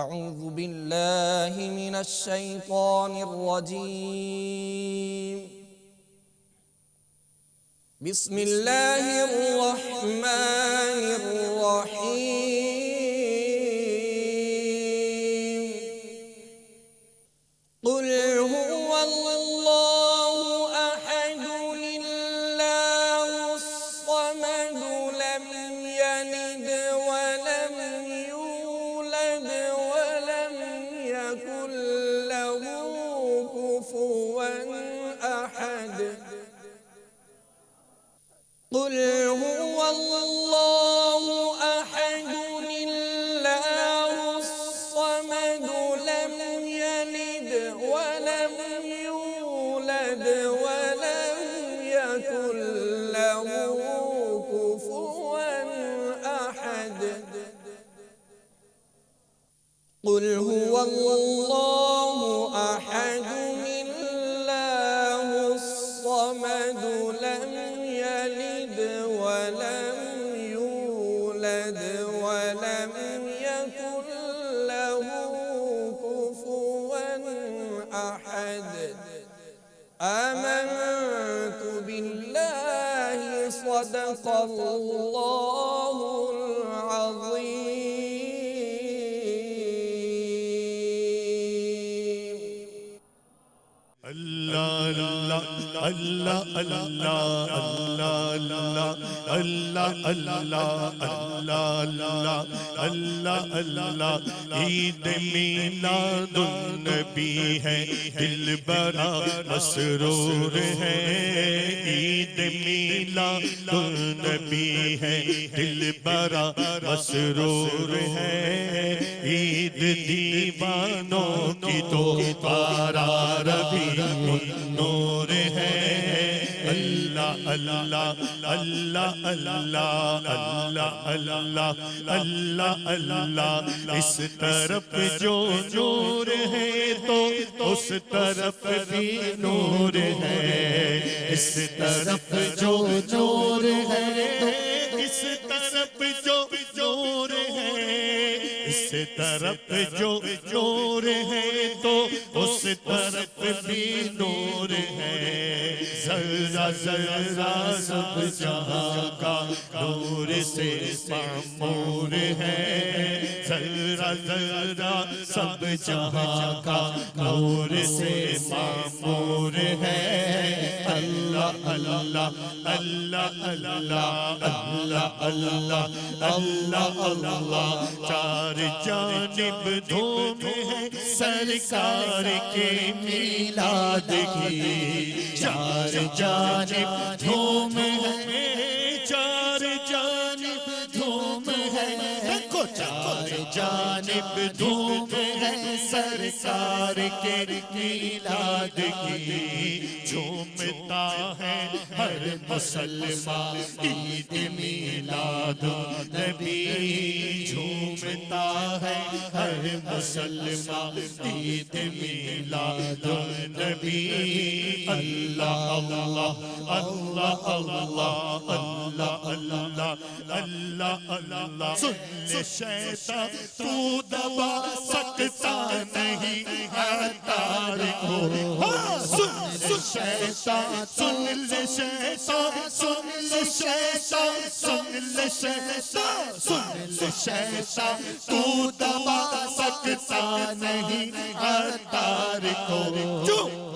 أعوذ بالله من الشيطان الرجيم بسم الله الرحمن الرحيم قل هو الله أحد الله الصمد لم يلد ولم يولد ولم يكن له كفوا أحد قل هو الله أحد الله الصمد لم يلد ولم يولد ولم يكن له كفوا أحد قل هو الله أحد الله الصمد لم يلد ولم يولد ولم يكن له كفوا أحد آمنت بالله صدق الله العظيم اللہ اللہ اللہ اللہ اللہ اللہ اللہ عید میلاد النبی ہے دل بڑا مسرور ہے عید میلاد النبی ہے دل بڑا مسرور ہے عید دیوانوں کی تو پارا ربیع نور ہے اللہ اللہ اللہ اللہ اللہ اللہ اللہ اس طرف جو نور ہے تو اس طرف بھی نور ہے اس طرف جو نور ہے اس طرف جو نور ہے اس طرف جو نور ہے تو اس طرف بھی نور ہے ذرہ ذرہ سب جہاں کا نور سے معمور ہے ذرہ ذرہ سب جہاں کا نور سے معمور ہے اللہ اللہ اللہ اللہ اللہ اللہ اللہ اللہ چار جانب دھوم ہے سرکار کے میلاد کی چار جانب دھوم ہے چار جانب دھوم ہے دیکھو چار جانب دھوم ہے سرکار کے میلاد کی جھومتا ہے ہر مسلمان عید میلاد النبی جھومتا ہے ہر مسلمان عید میلاد النبی اللہ اللہ اللہ اللہ اللہ اللہ اللہ اللہ سن لے شیطان تو دبا سکتا نہیں ہے تار کو سن لے شیطان سن لے شیطان سن لے شیطان سن لے شیطان سن لے شیطان تو دبا سکتا نہیں ہے تار کو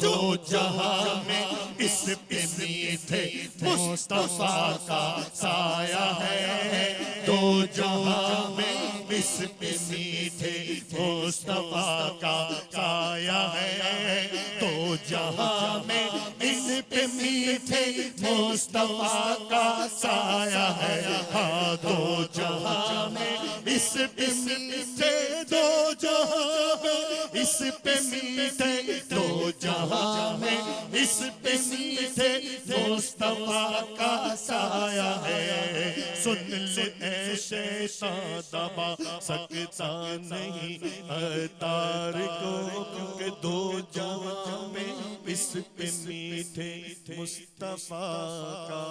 جو جہاں میں اس پہ میٹھے مصطفیٰ کا سایہ ہے دو جہاں میں اس پہ میٹھے مصطفیٰ کا سایہ ہے دو جہاں میں اس پہ میٹھے مصطفیٰ کا سایہ ہے ہاں دو جہاں میں اس پہ میٹھے دو جہاں میں اس پہ میٹھے دو جہاں میں اس پہ میٹھے مصطفیٰ کا سایہ ہے سن لے اے شیطان دبا سکتا نہیں تار کو کیونکہ دو جہاں میں اس پہ میٹھے مصطفیٰ کا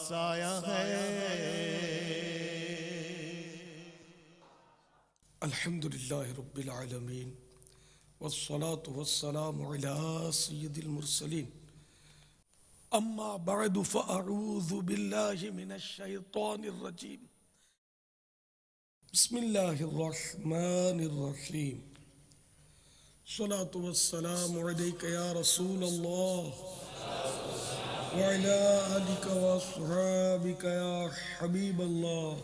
سایہ ہے الحمد لله رب العالمين والصلاة والسلام على سيد المرسلين أما بعد فأعوذ بالله من الشيطان الرجيم بسم الله الرحمن الرحيم الصلاة والسلام عليك يا رسول الله وعلى آلك وأصحابك يا حبيب الله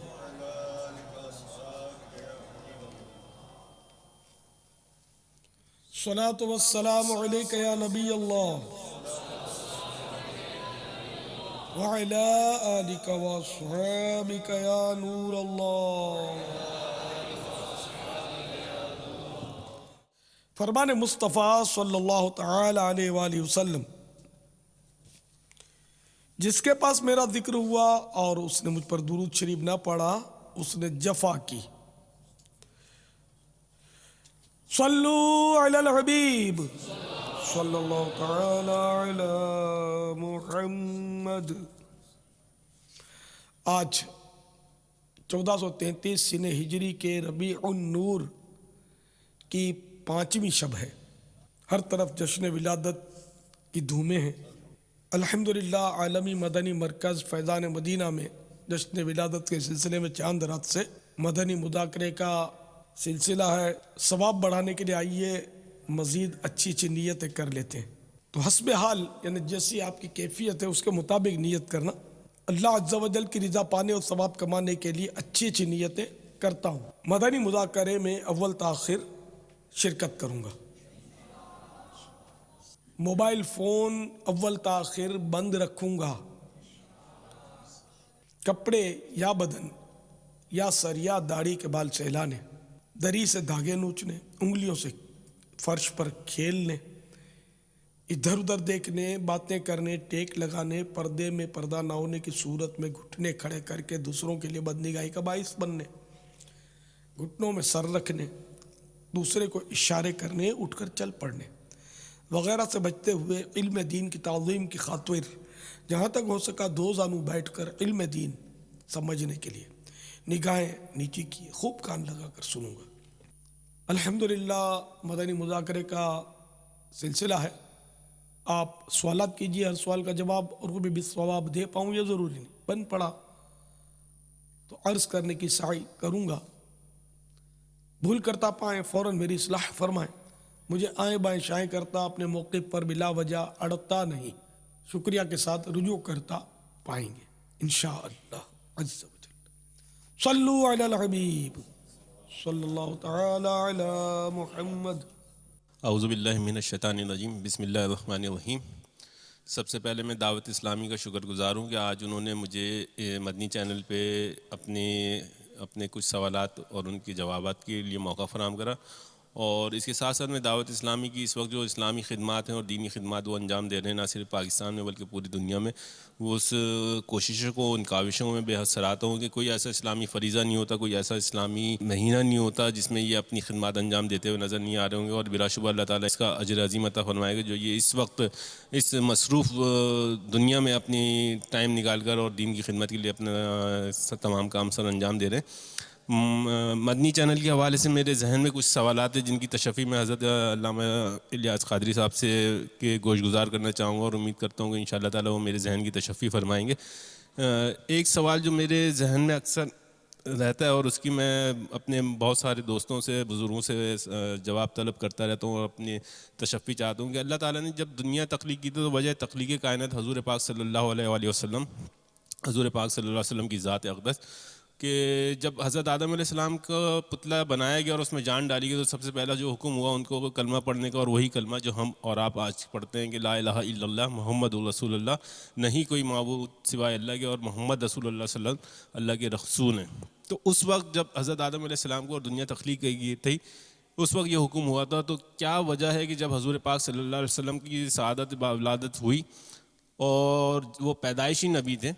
الصلاة والسلام عليك يا نبي الله وعلى آلك وأصحابك يا نور الله. فرمان مصطفیٰ صلی اللہ تعالی علیہ وآلہ وسلم، جس کے پاس میرا ذکر ہوا اور اس نے مجھ پر درود شریف نہ پڑھا اس نے جفا کی. صلو علی الحبیب صلی اللہ تعالی علی محمد. آج 1433 سن ہجری کے ربیع النور کی 5ویں شب ہے. ہر طرف جشن ولادت کی دھومیں ہیں. الحمدللہ عالمی مدنی مرکز فیضان مدینہ میں جشن ولادت کے سلسلے میں چاند رات سے مدنی مذاکرے کا سلسلہ ہے. ثواب بڑھانے کے لیے آئیے مزید اچھی اچھی نیتیں کر لیتے ہیں. تو حسب حال یعنی جیسی آپ کی کیفیت ہے اس کے مطابق نیت کرنا. اللہ عز و جل کی رضا پانے اور ثواب کمانے کے لیے اچھی اچھی نیتیں کرتا ہوں. مدنی مذاکرے میں اول تاخیر شرکت کروں گا. موبائل فون اول تاخیر بند رکھوں گا. کپڑے یا بدن یا سر یا داڑھی کے بال سہلانے، دری سے دھاگے نوچنے، انگلیوں سے فرش پر کھیلنے، ادھر ادھر دیکھنے، باتیں کرنے، ٹیک لگانے، پردے میں پردہ نہ ہونے کی صورت میں گھٹنے کھڑے کر کے دوسروں کے لیے بدنگاہی کا باعث بننے، گھٹنوں میں سر رکھنے، دوسرے کو اشارے کرنے، اٹھ کر چل پڑنے وغیرہ سے بچتے ہوئے علم دین کی تعظیم کی خاطر جہاں تک ہو سکا دو زانو بیٹھ کر علم دین سمجھنے کے لیے نگاہیں نیچے کی خوب کان لگا کر سنوں گا. الحمدللہ مدنی مذاکرے کا سلسلہ ہے. آپ سوالات کیجئے، ہر سوال کا جواب اور وہ بھی بالصواب دے پاؤں یہ ضروری نہیں. بن پڑا تو عرض کرنے کی سعی کروں گا. بھول کرتا پائیں فوراً میری اصلاح فرمائیں. مجھے آئیں بائیں شائیں کرتا اپنے موقع پر بلا وجہ اڑتا نہیں. شکریہ کے ساتھ رجوع کرتا پائیں گے انشاءاللہ عز و جل. صلو علی الحبیب صلی اللہ تعالی علی محمد. اعوذ باللہ من الشیطان الرجیم. بسم اللہ الرحمن الرحیم. سب سے پہلے میں دعوت اسلامی کا شکر گزار ہوں کہ آج انہوں نے مجھے مدنی چینل پہ اپنے کچھ سوالات اور ان کے جوابات کے لیے موقع فراہم کرا. اور اس کے ساتھ ساتھ میں دعوت اسلامی کی اس وقت جو اسلامی خدمات ہیں اور دینی خدمات وہ انجام دے رہے ہیں نہ صرف پاکستان میں بلکہ پوری دنیا میں، وہ اس کوششوں کو ان کاوشوں میں بے حد سراہتا ہوں کہ کوئی ایسا اسلامی فریضہ نہیں ہوتا، کوئی ایسا اسلامی مہینہ نہیں ہوتا جس میں یہ اپنی خدمات انجام دیتے ہوئے نظر نہیں آ رہے ہوں گے. اور بلا شبہ اللہ تعالیٰ اس کا اجر عظیم عطا فرمائے گا جو یہ اس وقت اس مصروف دنیا میں اپنی ٹائم نکال کر اور دین کی خدمت کے لیے اپنا تمام کام سر انجام دے رہے ہیں. مدنی چینل کے حوالے سے میرے ذہن میں کچھ سوالات ہیں جن کی تشفی میں حضرت علامہ الیاس قادری صاحب سے کے گوش گزار کرنا چاہوں گا اور امید کرتا ہوں کہ انشاءاللہ تعالیٰ وہ میرے ذہن کی تشفی فرمائیں گے. ایک سوال جو میرے ذہن میں اکثر رہتا ہے اور اس کی میں اپنے بہت سارے دوستوں سے بزرگوں سے جواب طلب کرتا رہتا ہوں اور اپنی تشفی چاہتا ہوں کہ اللہ تعالیٰ نے جب دنیا تخلیق کی تو وجہ تخلیق کائنات حضور پاک صلی اللہ علیہ وآلہ وسلم، حضور پاک صلی اللہ علیہ وسلم کی ذات اقدس کہ جب حضرت آدم علیہ السلام کا پتلا بنایا گیا اور اس میں جان ڈالی گئی تو سب سے پہلا جو حکم ہوا ان کو کلمہ پڑھنے کا، اور وہی کلمہ جو ہم اور آپ آج پڑھتے ہیں کہ لا الہ الا اللہ محمد رسول اللہ، نہیں کوئی معبود سوائے اللہ کے اور محمد رسول اللہ صلی اللہ علیہ وسلم اللہ کے رسول ہیں. تو اس وقت جب حضرت آدم علیہ السلام کو اور دنیا تخلیق کی گئی تھی اس وقت یہ حکم ہوا تھا. تو کیا وجہ ہے کہ جب حضور پاک صلی اللہ علیہ وسلم کی سعادت باولادت ہوئی اور وہ پیدائشی نبی تھے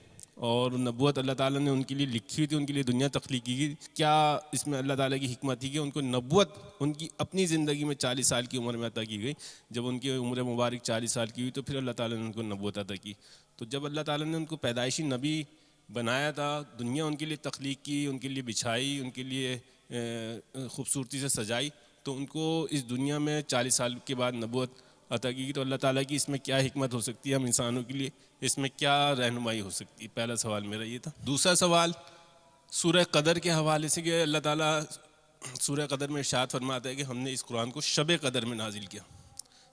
اور نبوت اللہ تعالیٰ نے ان کے لیے لکھی ہوئی تھی، ان کے لیے دنیا تخلیق کی گئی، کیا اس میں اللہ تعالیٰ کی حکمت تھی کہ ان کو نبوت ان کی اپنی زندگی میں 40 سال کی عمر میں عطا کی گئی؟ جب ان کی عمر مبارک 40 سال کی ہوئی تو پھر اللہ تعالیٰ نے ان کو نبوت عطا کی. تو جب اللہ تعالیٰ نے ان کو پیدائشی نبی بنایا تھا، دنیا ان کے لیے تخلیق کی، ان کے لیے بچھائی، ان کے لیے خوبصورتی سے سجائی تو ان کو اس دنیا میں 40 سال کے بعد نبوت عطا کی. تو اللہ تعالیٰ کی اس میں کیا حکمت ہو سکتی ہے ہم انسانوں کے لیے, اس میں کیا رہنمائی ہو سکتی ہے؟ پہلا سوال میرا یہ تھا. دوسرا سوال سورہ قدر کے حوالے سے کہ اللہ تعالیٰ سورہ قدر میں ارشاد فرماتا ہے کہ ہم نے اس قرآن کو شب قدر میں نازل کیا.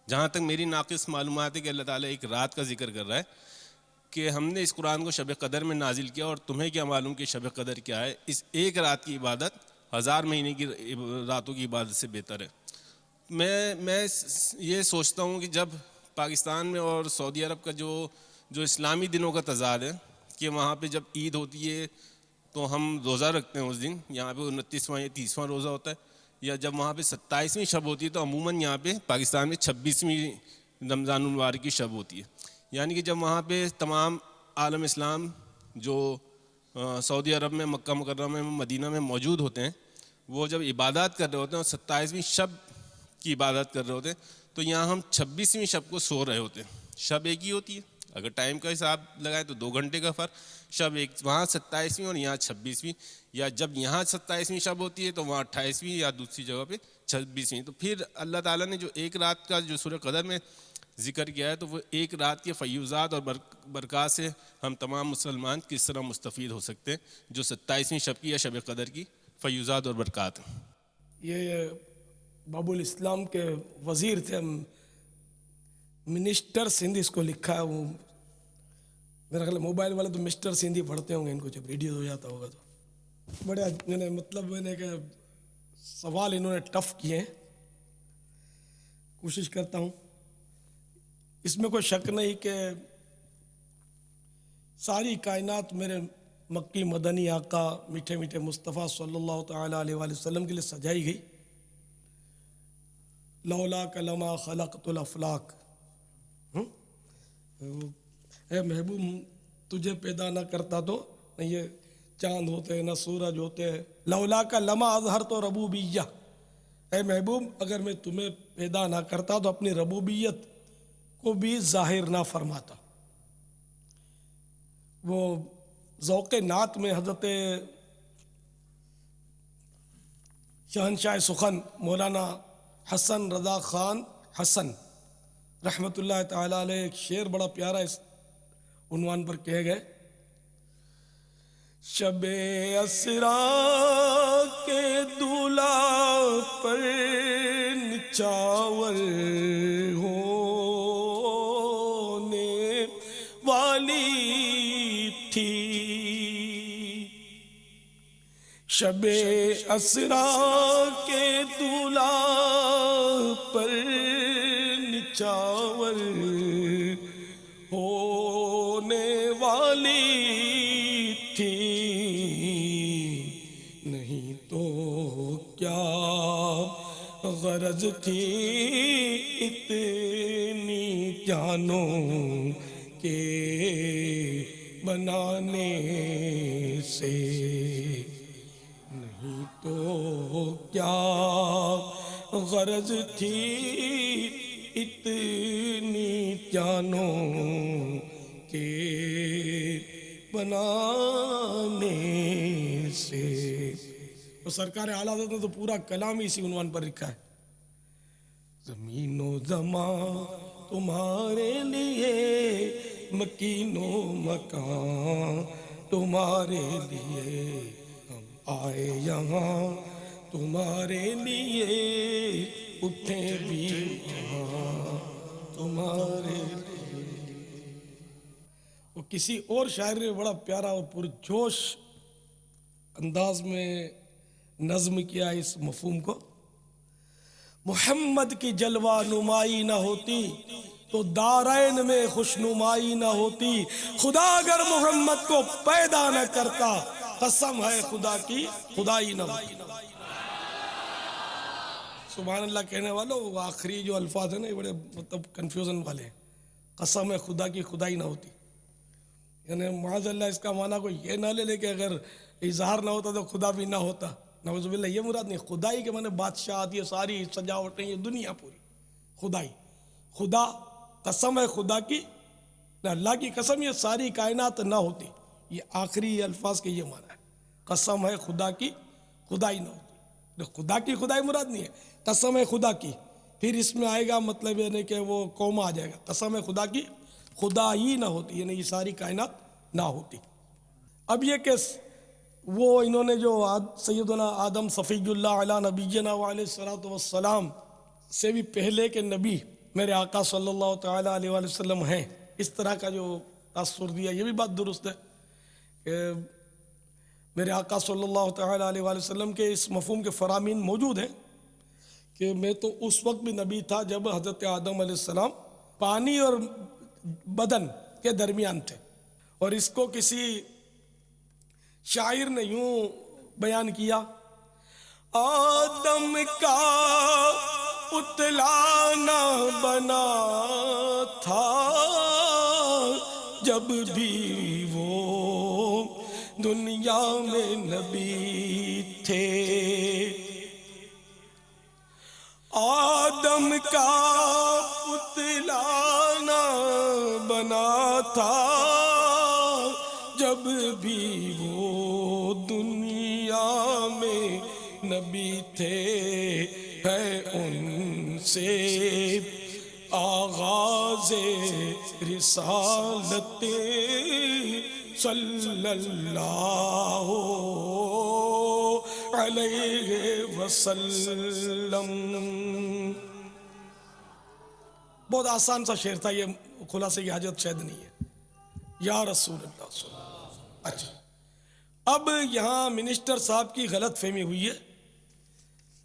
جہاں تک میری ناقص معلومات ہے کہ اللہ تعالیٰ ایک رات کا ذکر کر رہا ہے کہ ہم نے اس قرآن کو شب قدر میں نازل کیا, اور تمہیں کیا معلوم کہ شب قدر کیا ہے؟ اس ایک رات کی عبادت 1000 مہینے کی راتوں کی عبادت سے بہتر ہے. میں یہ سوچتا ہوں کہ جب پاکستان میں اور سعودی عرب کا جو اسلامی دنوں کا تضاد ہے کہ وہاں پہ جب عید ہوتی ہے تو ہم روزہ رکھتے ہیں اس دن, یہاں پہ 29واں یا 30واں روزہ ہوتا ہے, یا جب وہاں پہ 27ویں شب ہوتی ہے تو عموماً یہاں پہ پاکستان میں 26ویں رمضان المبارک کی شب ہوتی ہے. یعنی کہ جب وہاں پہ تمام عالم اسلام جو سعودی عرب میں مکہ مکرمہ میں مدینہ میں موجود ہوتے ہیں وہ جب عبادات کر رہے ہوتے ہیں اور 27ویں شب کی عبادت کر رہے ہوتے ہیں تو یہاں ہم 26ویں شب کو سو رہے ہوتے ہیں. شب ایک ہی ہوتی ہے, اگر ٹائم کا حساب لگائیں تو 2 گھنٹے کا فرق. شب ایک, وہاں 27ویں اور یہاں 26ویں, یا جب یہاں 27ویں شب ہوتی ہے تو وہاں 28ویں, یا دوسری جگہ پہ 26ویں. تو پھر اللہ تعالیٰ نے جو ایک رات کا جو سورہ قدر میں ذکر کیا ہے تو وہ ایک رات کے فیوزات اور برکات سے ہم تمام مسلمان کس طرح مستفید ہو سکتے ہیں جو 27ویں شب کی یا شب قدر کی فیوزات اور برکات ہیں. یہ باب الاسلام کے وزیر تھے, منسٹر سندھی اس کو لکھا ہے. وہ میرا خیال موبائل والے تو مسٹر سندھی پڑھتے ہوں گے ان کو, جب ریڈیو ہو جاتا ہوگا تو. بڑے مطلب کہ سوال انہوں نے ٹف کیے ہیں, کوشش کرتا ہوں. اس میں کوئی شک نہیں کہ ساری کائنات میرے مکی مدنی آقا میٹھے میٹھے مصطفیٰ صلی اللہ تعالیٰ علیہ وآلہ وسلم کے لیے سجائی گئی. لولاک لما خلقت الافلاک, اے محبوب تجھے پیدا نہ کرتا تو نہ یہ چاند ہوتے نہ سورج ہوتے. لولاک لما اظہرت ربوبیہ, اے محبوب اگر میں تمہیں پیدا نہ کرتا تو اپنی ربوبیت کو بھی ظاہر نہ فرماتا. وہ ذوق نعت میں حضرت شہنشاہ سخن مولانا حسن رضا خان حسن رحمۃ اللہ تعالیٰ علیہ ایک شعر بڑا پیارا اس عنوان پر کہے گئے. شب اسرا کے دولہ پر نچاور ہونے والی تھی. شب اسرا کے دولہ پر نچاور ہونے والی تھی. نہیں تو کیا غرض تھی اتنی جانوں کے بنانے سے. نہیں تو کیا غرض تھی اتنی جانوں کے بنانے سے. تو سرکار اعلیٰ حضرت نے تو پورا کلام اسی عنوان پر لکھا ہے. زمین و زمان تمہارے لیے, مکین و مکان تمہارے لیے, ہم آئے یہاں تمہارے لیے, اٹھے بھی یہاں تمہارے لیے. وہ کسی اور شاعر نے بڑا پیارا اور پرجوش انداز میں نظم کیا اس مفہوم کو. محمد کی جلوہ نمائی نہ ہوتی تو دارین میں خوشنمائی نہ ہوتی. خدا اگر محمد کو پیدا نہ کرتا قسم ہے خدا کی خدائی نہ ہوتی. سبحان اللہ کہنے والوں, وہ آخری جو الفاظ ہیں نا یہ بڑے مطلب کنفیوژن والے ہیں. قسم ہے خدا کی خدائی نہ ہوتی, یعنی معاذ اللہ اس کا معنی کوئی یہ نہ لے لے کہ اگر اظہار نہ ہوتا تو خدا بھی نہ ہوتا. نعوذ باللہ, یہ مراد نہیں. خدائی کے معنی بادشاہت, یہ ساری سجاوٹیں, یہ دنیا پوری خدائی. خدا قسم ہے خدا کی, اللہ کی قسم یہ ساری کائنات نہ ہوتی. یہ آخری الفاظ کے یہ معنی ہے, قسم ہے خدا کی خدائی نہ ہوتی. خدا کی خدائی مراد نہیں ہے، قسم ہے خدا کی، پھر اس میں آئے گا مطلب یعنی کہ وہ قوم آ جائے گا، قسم ہے خدا کی خدا ہی نہ ہوتی، یعنی یہ ساری کائنات نہ ہوتی۔ اب یہ کہ وہ انہوں نے جو سیدنا آدم صفی اللہ علیہ نبینا علیہ الصلوۃ والسلام سے بھی پہلے کے نبی میرے آقا صلی اللہ تعالیٰ علیہ وآلہ وسلم ہیں، اس طرح کا جو تاثر دیا، یہ بھی بات درست ہے کہ میرے آقا صلی اللہ تعالیٰ علیہ وآلہ وسلم کے اس مفہوم کے فرامین موجود ہیں کہ میں تو اس وقت بھی نبی تھا جب حضرت آدم علیہ السلام پانی اور بدن کے درمیان تھے، اور اس کو کسی شاعر نے یوں بیان کیا: آدم کا پتلا نہ بنا تھا جب بھی وہ دنیا میں نبی تھے، آدم کا پتلا نہ بنا تھا جب بھی وہ دنیا میں نبی تھے، ہے ان سے آغاز رسالت صلی اللہ علیہ وسلم۔ بہت آسان سا شعر تھا، یہ خلاصے کی حاجت شاید نہیں ہے۔ یا رسول اللہ صلی اللہ علیہ وسلم۔ اچھا، اب یہاں منسٹر صاحب کی غلط فہمی ہوئی ہے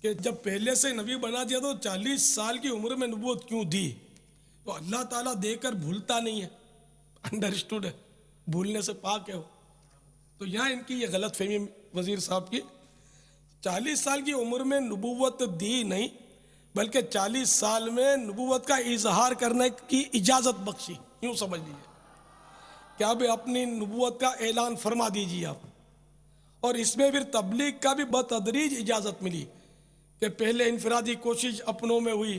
کہ جب پہلے سے نبی بنا دیا تو 40 سال کی عمر میں نبوت کیوں دی؟ تو اللہ تعالیٰ دے کر بھولتا نہیں ہے، انڈرسٹوڈ ہے، بھولنے سے پاک ہے وہ۔ تو یہاں ان کی یہ غلط فہمی وزیر صاحب کی، 40 سال کی عمر میں نبوت دی نہیں بلکہ 40 سال میں نبوت کا اظہار کرنے کی اجازت بخشی، یوں سمجھ لیجیے کہ اب اپنی نبوت کا اعلان فرما دیجیے آپ، اور اس میں پھر تبلیغ کا بھی بتدریج اجازت ملی کہ پہلے انفرادی کوشش اپنوں میں ہوئی،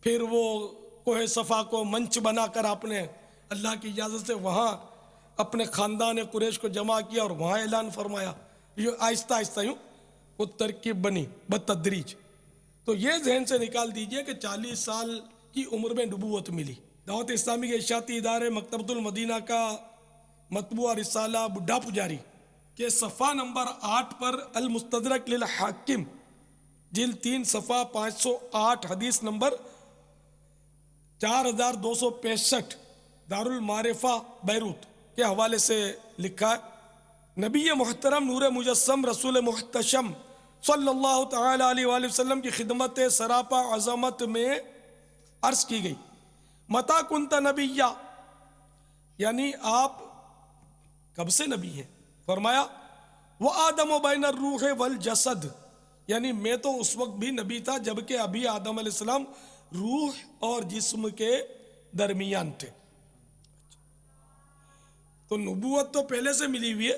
پھر وہ کوہ صفا کو منچ بنا کر آپ نے اللہ کی اجازت سے وہاں اپنے خاندان قریش کو جمع کیا اور وہاں اعلان فرمایا، یہ آہستہ آہستہ یوں وہ ترکیب بنی بتدریج۔ تو یہ ذہن سے نکال دیجئے کہ 40 سال کی عمر میں نبوت ملی۔ دعوت اسلامی کے اشاعتی ادارے مکتبۃ المدینہ کا مطبوعہ رسالہ بڈھا پجاری کے صفحہ نمبر 8 پر المستدرک للحاکم جلد 3 صفحہ 508 حدیث نمبر 4265 دارالمعارفہ بیروت کے حوالے سے لکھا ہے: نبی محترم نور مجسم رسول محتشم صلی اللہ تعالی علیہ وآلہ وسلم کی خدمت سراپا عظمت میں عرض کی گئی: متا کنت نبیہ، یعنی آپ کب سے نبی ہیں؟ فرمایا: وہ آدم و بین الروح والجسد، یعنی میں تو اس وقت بھی نبی تھا جبکہ ابھی آدم علیہ السلام روح اور جسم کے درمیان تھے۔ تو نبوت تو پہلے سے ملی ہوئی ہے،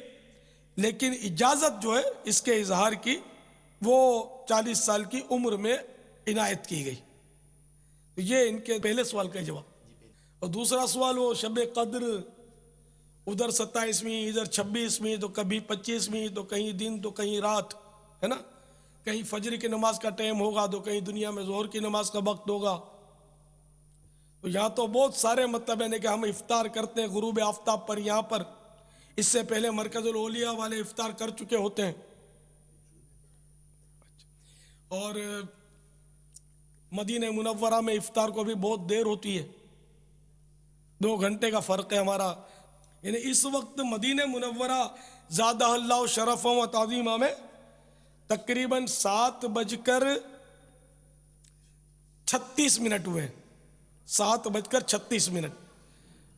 لیکن اجازت جو ہے اس کے اظہار کی وہ 40 سال کی عمر میں عنایت کی گئی۔ یہ ان کے پہلے سوال کا جواب۔ اور دوسرا سوال وہ شب قدر، ادھر 27ویں ادھر 26ویں، تو کبھی 25ویں، تو کہیں دن تو کہیں رات، ہے نا، کہیں فجر کی نماز کا ٹائم ہوگا تو کہیں دنیا میں ظہر کی نماز کا وقت ہوگا۔ تو یہاں تو بہت سارے مطلب ہے کہ ہم افطار کرتے ہیں غروب آفتاب پر، یہاں پر اس سے پہلے مرکز الاولیاء والے افطار کر چکے ہوتے ہیں، اور مدینہ منورہ میں افطار کو بھی بہت دیر ہوتی ہے، 2 گھنٹے کا فرق ہے ہمارا۔ یعنی اس وقت مدینہ منورہ زادہ اللہ شرفا و تعظیمہ میں تقریباً 7:36 ہوئے ہیں، 7:36،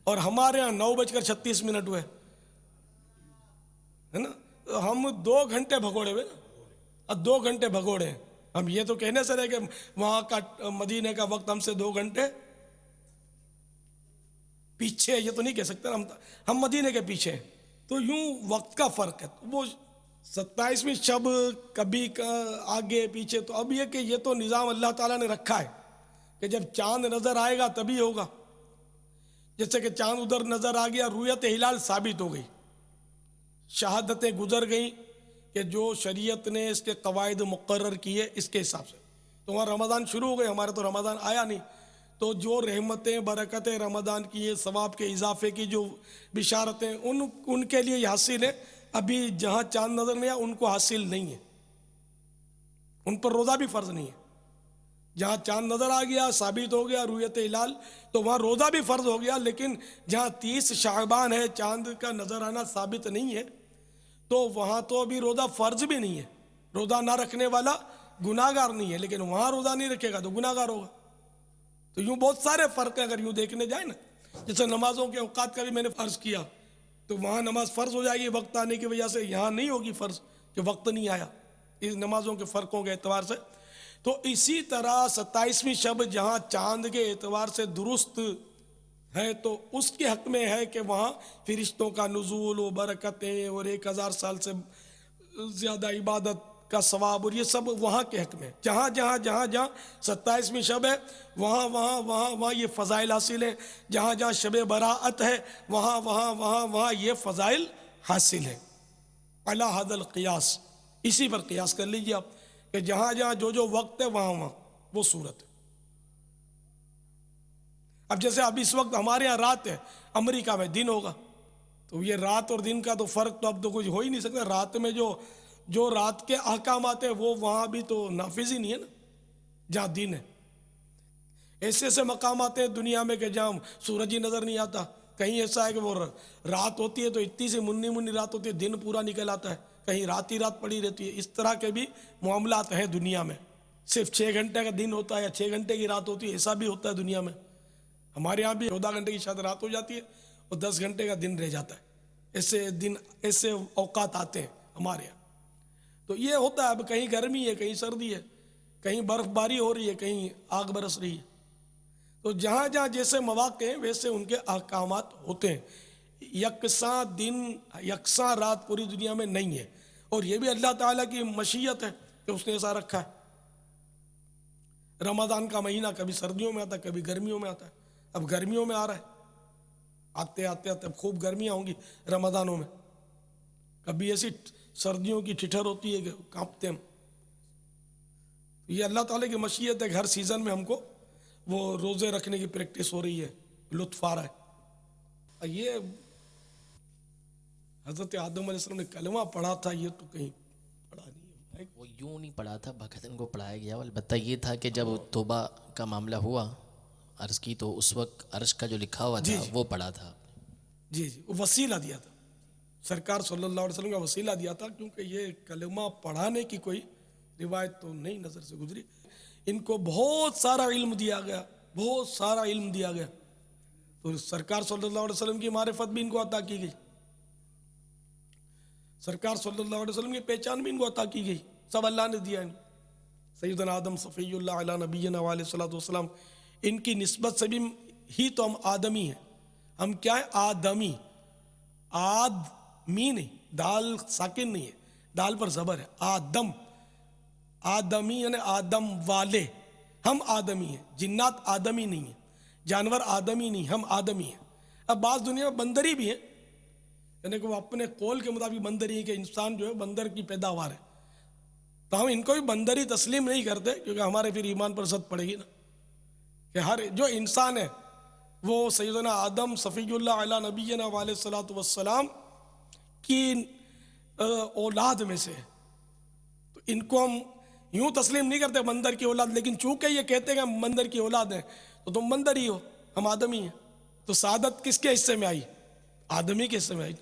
اور ہمارے ہاں 9:36 ہوئے، ہے نا۔ ہم 2 گھنٹے بھگوڑے ہوئے نا، اب 2 گھنٹے بھگوڑے ہیں ہم۔ یہ تو کہنے سے رہے کہ وہاں کا مدینہ کا وقت ہم سے 2 گھنٹے پیچھے، یہ تو نہیں کہہ سکتے ہم مدینہ کے پیچھے ہیں۔ تو یوں وقت کا فرق ہے، وہ 27ویں شب کبھی آگے پیچھے۔ تو اب یہ کہ یہ تو نظام اللہ تعالیٰ نے رکھا ہے کہ جب چاند نظر آئے گا تبھی ہوگا، جیسے کہ چاند ادھر نظر آ گیا، رویت ہلال ثابت ہو گئی، شہادتیں گزر گئیں، کہ جو شریعت نے اس کے قواعد مقرر کیے اس کے حساب سے. تو وہاں رمضان شروع ہو گئے, ہمارے تو رمضان آیا نہیں. تو جو رحمتیں برکتیں رمضان کی, یہ ثواب کے اضافے کی جو بشارتیں ان کے لیے یہ حاصل ہے. ابھی جہاں چاند نظر نہیں آیا ان کو حاصل نہیں ہے, ان پر روزہ بھی فرض نہیں ہے. جہاں چاند نظر آ گیا, ثابت ہو گیا رؤیت ہلال, تو وہاں روزہ بھی فرض ہو گیا. لیکن جہاں 30 شعبان ہے, چاند کا نظر آنا ثابت نہیں ہے, تو وہاں تو ابھی روزہ فرض بھی نہیں ہے. روزہ نہ رکھنے والا گناہ گار نہیں ہے, لیکن وہاں روزہ نہیں رکھے گا تو گناہ گار ہوگا. تو یوں بہت سارے فرق ہیں اگر یوں دیکھنے جائیں نا. جیسے نمازوں کے اوقات کا بھی میں نے فرض کیا, تو وہاں نماز فرض ہو جائے گی وقت آنے کی وجہ سے, یہاں نہیں ہوگی فرض کہ وقت نہیں آیا, اس نمازوں کے فرقوں کے اعتبار سے. تو اسی طرح 27ویں شب جہاں چاند کے اعتبار سے درست ہے, تو اس کے حق میں ہے کہ وہاں فرشتوں کا نزول و برکتیں اور 1000 سال سے زیادہ عبادت کا ثواب اور یہ سب وہاں کے حق میں. جہاں 27ویں شب ہے وہاں یہ فضائل حاصل ہیں. جہاں شب براءت ہے وہاں یہ فضائل حاصل ہیں. علی ھذا القیاس, اسی پر قیاس کر لیجیے آپ کہ جہاں جو وقت ہے وہاں وہ صورت ہے. اب جیسے اب اس وقت ہمارے ہاں رات ہے, امریکہ میں دن ہوگا, تو یہ رات اور دن کا تو فرق تو اب تو کچھ ہو ہی نہیں سکتا. رات میں جو رات کے احکامات ہیں وہ وہاں بھی تو نافذ ہی نہیں ہے نا جہاں دن ہے. ایسے مقامات ہیں دنیا میں کہ جہاں سورج ہی نظر نہیں آتا. کہیں ایسا ہے کہ وہ رات ہوتی ہے تو اتنی سی منی رات ہوتی ہے, دن پورا نکل آتا ہے. کہیں رات ہی رات پڑی رہتی ہے. اس طرح کے بھی معاملات ہیں دنیا میں. صرف 6 گھنٹے کا دن ہوتا ہے یا 6 گھنٹے کی رات ہوتی ہے, ایسا بھی ہوتا ہے دنیا میں. ہمارے یہاں بھی 14 گھنٹے کی شاید رات ہو جاتی ہے اور 10 گھنٹے کا دن رہ جاتا ہے. ایسے اوقات آتے ہیں ہمارے یہاں. تو یہ ہوتا ہے. اب کہیں گرمی ہے, کہیں سردی ہے, کہیں برف باری ہو رہی ہے, کہیں آگ برس رہی ہے. تو جہاں جیسے مواقع ہیں ویسے ان کے احکامات ہوتے ہیں. یکساں دن یکساں رات پوری دنیا میں نہیں ہے, اور یہ بھی اللہ تعالیٰ کی مشیت ہے کہ اس نے ایسا رکھا ہے. رمضان کا مہینہ کبھی سردیوں میں آتا ہے, کبھی گرمیوں میں آتا ہے. اب گرمیوں میں آ رہا ہے, آتے اب خوب گرمیاں ہوں گی رمضانوں میں. کبھی ایسی سردیوں کی ٹھٹھر ہوتی ہے کہ کانپتے ہیں. یہ اللہ تعالیٰ کی مشیت ہے کہ ہر سیزن میں ہم کو وہ روزے رکھنے کی پریکٹس ہو رہی ہے, لطف آ رہا ہے. یہ حضرت آدم علیہ السلام نے کلمہ پڑھا تھا, یہ تو کہیں پڑھا نہیں ہے. وہ یوں نہیں پڑھا تھا, بقاعدہ ان کو پڑھایا گیا. البتہ یہ تھا کہ جب توبہ کا معاملہ ہوا عرض کی, تو اس وقت عرش کا جو لکھا ہوا تھا وہ پڑھا تھا. جی وہ وسیلہ دیا تھا, سرکار صلی اللہ علیہ وسلم کا وسیلہ دیا تھا, کیونکہ یہ کلمہ پڑھانے کی کوئی روایت تو نہیں نظر سے گزری. ان کو بہت سارا علم دیا گیا, بہت سارا علم دیا گیا. تو سرکار صلی اللہ علیہ وسلم کی معرفت بھی ان کو عطا کی گئی, سرکار صلی اللہ علیہ وسلم کی پہچان بھی ان کو عطا کی گئی. سب اللہ نے دیا. سیدنا آدم صفی اللہ علیہ نبینا علیہ الصلوۃ والسلام, ان کی نسبت سے بھی ہی تو ہم آدمی ہیں. ہم کیا ہیں؟ آدمی. آدمی نہیں, دال ساکن نہیں ہے, دال پر زبر ہے. آدم, آدمی یعنی آدم والے. ہم آدمی ہیں. جنات آدمی نہیں ہیں, جانور آدمی نہیں, ہم آدمی ہیں. اب بعض دنیا میں بندری بھی ہیں, یعنی کہ وہ اپنے قول کے مطابق بندری ہے کہ انسان جو ہے بندر کی پیداوار ہے. تو ہم ان کو بھی بندری تسلیم نہیں کرتے, کیونکہ ہمارے پھر ایمان پر زد پڑے گی نا, کہ ہر جو انسان ہے وہ سیدنا آدم صفی اللہ علیہ نبینا علیہ الصلوۃ والسلام کی اولاد میں سے. تو ان کو ہم یوں تسلیم نہیں کرتے بندر کی اولاد, لیکن چونکہ یہ کہتے ہیں کہ ہم بندر کی اولاد ہیں تو تم بندر ہی ہو, ہم آدمی ہیں. تو سعادت کس کے حصے میں آئی؟ آدمی کے حصے میں آئی.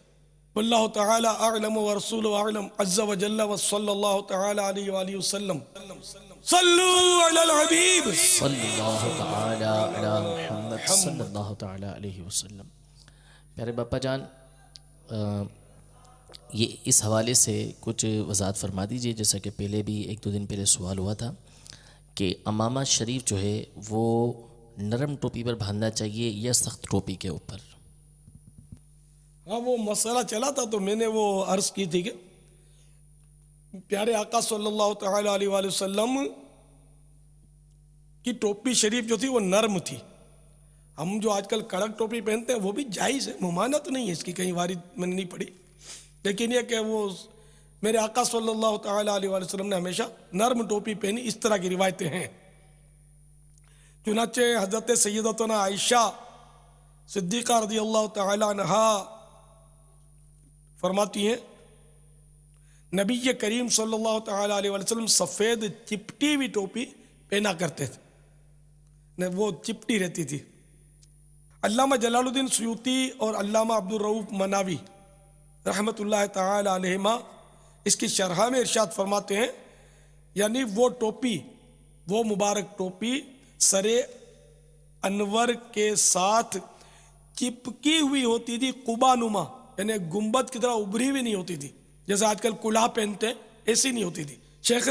واللہ تعالی اعلم ورسولہ اعلم عز وجل وصلی اللہ تعالی علیہ وآلہ وسلم. صلو علی الحبیب صلی اللہ تعالی علی محمد صلی اللہ تعالی علیہ وسلم. پیارے باپا جان, یہ اس حوالے سے کچھ وضاحت فرما دیجئے. جیسا کہ پہلے بھی 1-2 دن پہلے سوال ہوا تھا کہ امامہ شریف جو ہے وہ نرم ٹوپی پر باندھنا چاہیے یا سخت ٹوپی کے اوپر؟ ہاں وہ مسئلہ چلا تھا, تو میں نے وہ عرض کی تھی کہ پیارے آقا صلی اللہ تعالی علیہ وآلہ وسلم کی ٹوپی شریف جو تھی وہ نرم تھی. ہم جو آج کل کڑک ٹوپی پہنتے ہیں وہ بھی جائز ہے, ممانعت نہیں ہے اس کی, کہیں وارد میں نے نہیں پڑھی. لیکن یہ کہ وہ میرے آقا صلی اللہ تعالیٰ علیہ وآلہ وسلم نے ہمیشہ نرم ٹوپی پہنی، اس طرح کی روایتیں ہیں۔ چنانچہ حضرت سیدتنا عائشہ صدیقہ رضی اللہ تعالیٰ عنہا فرماتی ہیں نبی کریم صلی اللہ تعالیٰ علیہ وآلہ وسلم سفید چپٹی ہوئی ٹوپی پہنا کرتے تھے، وہ چپٹی رہتی تھی۔ علامہ جلال الدین سیوطی اور علامہ عبد الرؤف مناوی رحمۃ اللہ تعالی علیہما اس کی شرح میں ارشاد فرماتے ہیں، یعنی وہ ٹوپی، وہ مبارک ٹوپی سر انور کے ساتھ چپکی ہوئی ہوتی تھی، قبا نما، یعنی گنبد کی طرح ابھری ہوئی نہیں ہوتی تھی جیسے آج کل کلہا پہنتے ہیں، ایسی نہیں ہوتی تھی۔ شیخ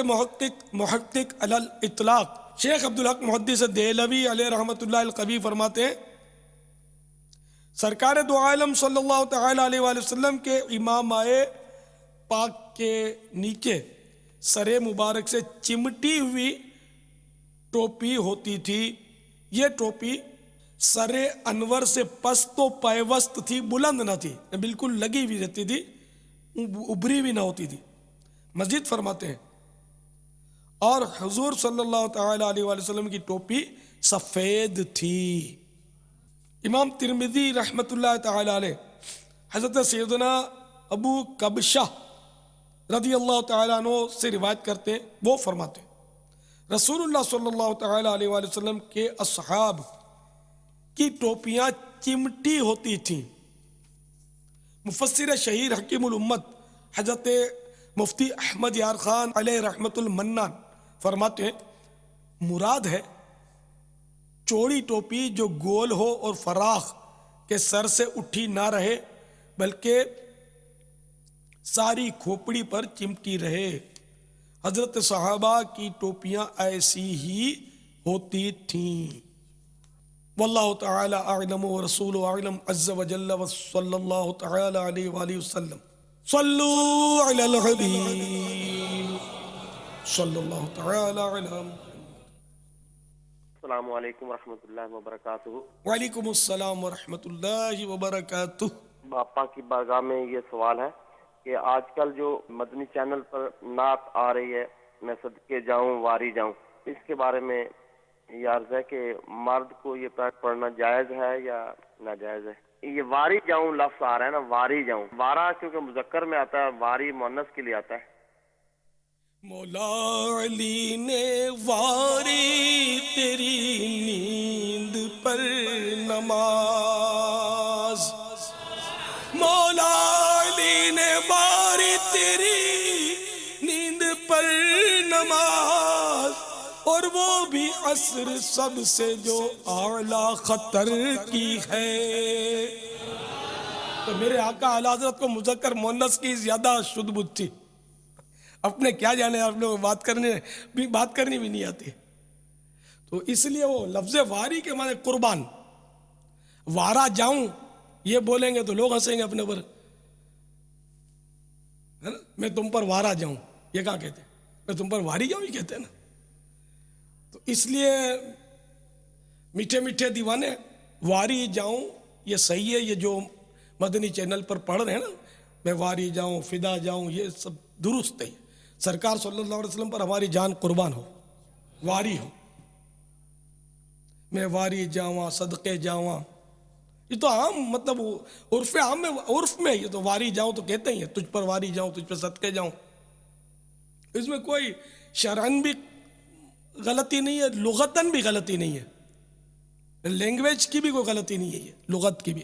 محقق علی الاطلاق شیخ عبدالحق محدث دہلوی علیہ رحمۃ اللہ القوی فرماتے ہیں سرکار دو عالم صلی اللہ تعالی علیہ وآلہ وسلم کے امامۂ پاک کے نیچے سر مبارک سے چمٹی ہوئی ٹوپی ہوتی تھی۔ یہ ٹوپی سر انور سے پست و پیوست تھی، بلند نہ تھی، بالکل لگی ہوئی رہتی تھی، ابھری بھی نہ ہوتی تھی۔ مزید فرماتے ہیں اور حضور صلی اللہ تعالی علیہ وآلہ وسلم کی ٹوپی سفید تھی۔ امام ترمذی رحمۃ اللہ تعالی علیہ حضرت سیدنا ابو کبشہ رضی اللہ تعالیٰ عنہ سے روایت کرتے ہیں، وہ فرماتے ہیں رسول اللہ صلی اللہ تعالی علیہ وآلہ وسلم کے اصحاب کی ٹوپیاں چمٹی ہوتی تھیں۔ مفسر شہیر حکیم الامت حضرت مفتی احمد یار خان علیہ رحمت المنان فرماتے ہیں مراد ہے چوڑی ٹوپی جو گول ہو اور فراخ کے سر سے اٹھی نہ رہے بلکہ ساری کھوپڑی پر چمٹی رہے۔ حضرت صحابہ کی ٹوپیاں ایسی ہی ہوتی تھیں۔ واللہ تعالی اعلم ورسول اعلم عز وجل وصلی اللہ تعالی علیہ وآلہ وسلم۔ صلو علی الحبیب صلی اللہ تعالی علی السلام علیکم ورحمۃ اللہ وبرکاتہ۔ وعلیکم السلام ورحمۃ اللہ وبرکاتہ۔ باپا کی بارگاہ میں یہ سوال ہے کہ آج کل جو مدنی چینل پر نعت آ رہی ہے، میں صدقے جاؤں واری جاؤں، اس کے بارے میں یہ عرض ہے کہ مرد کو یہ پڑھنا جائز ہے یا ناجائز ہے؟ یہ واری جاؤں لفظ آ رہا ہے نا، واری جاؤں، وارا کیونکہ مذکر میں آتا ہے، واری مؤنث کے لیے آتا ہے۔ مولا علی نے واری تیری نیند پر نماز، مولا علی نے واری تیری نیند پر نماز، اور وہ بھی عصر سب سے جو اعلیٰ خطر کی ہے۔ تو میرے آقا اعلیٰ حضرت کو مذکر مؤنث کی زیادہ شدھ بدھ تھی، اپنے کیا جانے آپ لوگ بات کرنی بھی نہیں آتی، تو اس لیے وہ لفظ واری کے معنی قربان، وارا جاؤں یہ بولیں گے تو لوگ ہنسیں گے اپنے پر، ہے نا، میں تم پر وارا جاؤں، یہ کہاں کہتے ہیں؟ میں تم پر واری جاؤں، یہ کہتے ہیں نا۔ تو اس لیے میٹھے میٹھے دیوانے واری جاؤں یہ صحیح ہے، یہ جو مدنی چینل پر پڑھ رہے ہیں نا، میں واری جاؤں فدا جاؤں، یہ سب درست ہے۔ سرکار صلی اللہ علیہ وسلم پر ہماری جان قربان ہو، واری ہو، میں واری جاواں صدقے جاواں، یہ تو عام مطلب عرف عام میں، عرف میں یہ تو واری جاؤں تو کہتے ہی ہیں، تجھ پر واری جاؤں، تجھ پر صدقے جاؤں، اس میں کوئی شرعن بھی غلطی نہیں ہے، لغتاً بھی غلطی نہیں ہے، لینگویج کی بھی کوئی غلطی نہیں ہے، یہ لغت کی بھی۔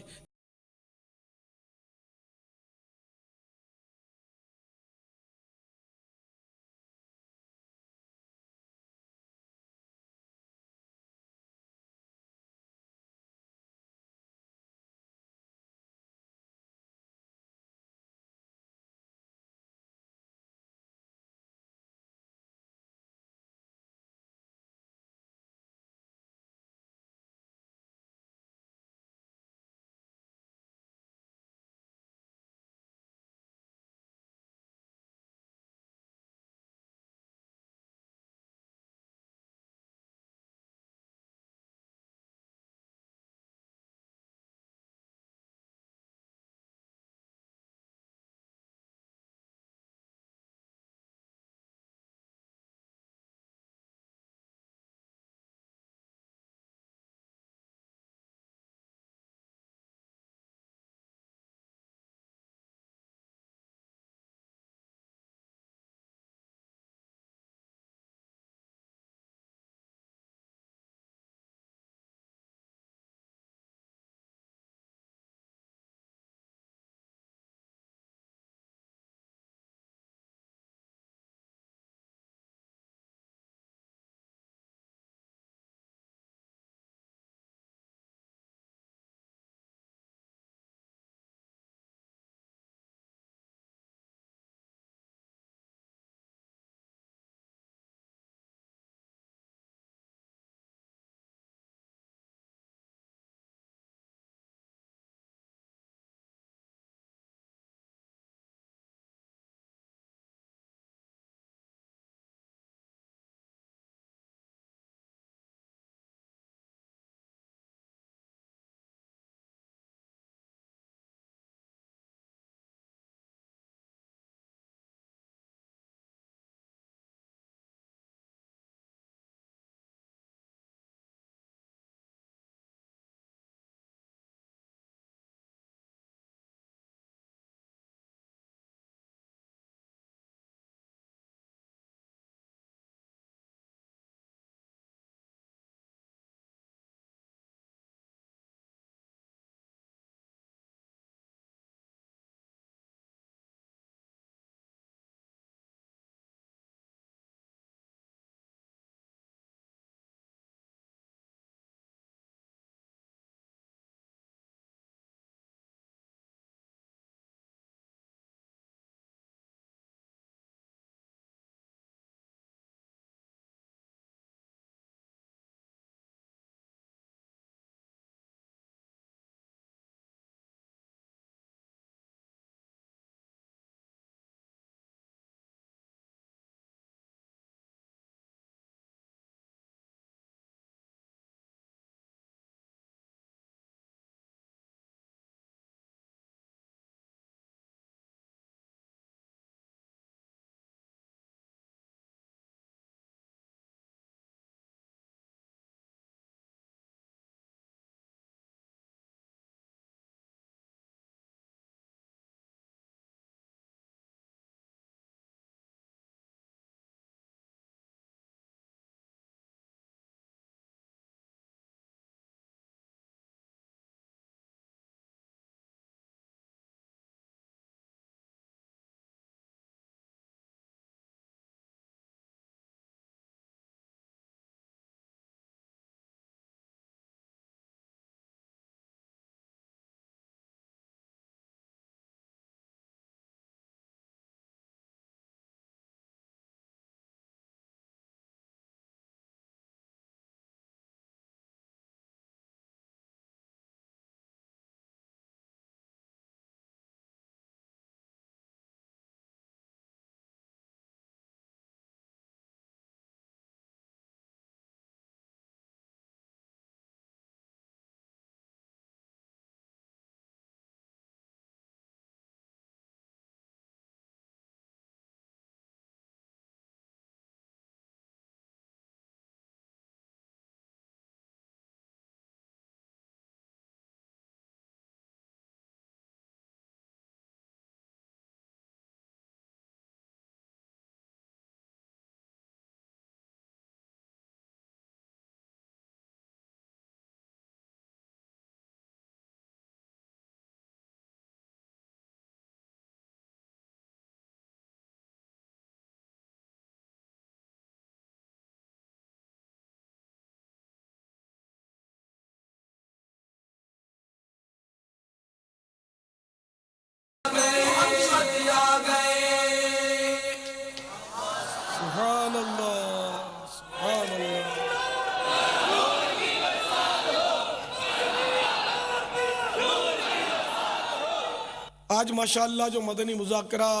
آج ماشاءاللہ جو مدنی مذاکرہ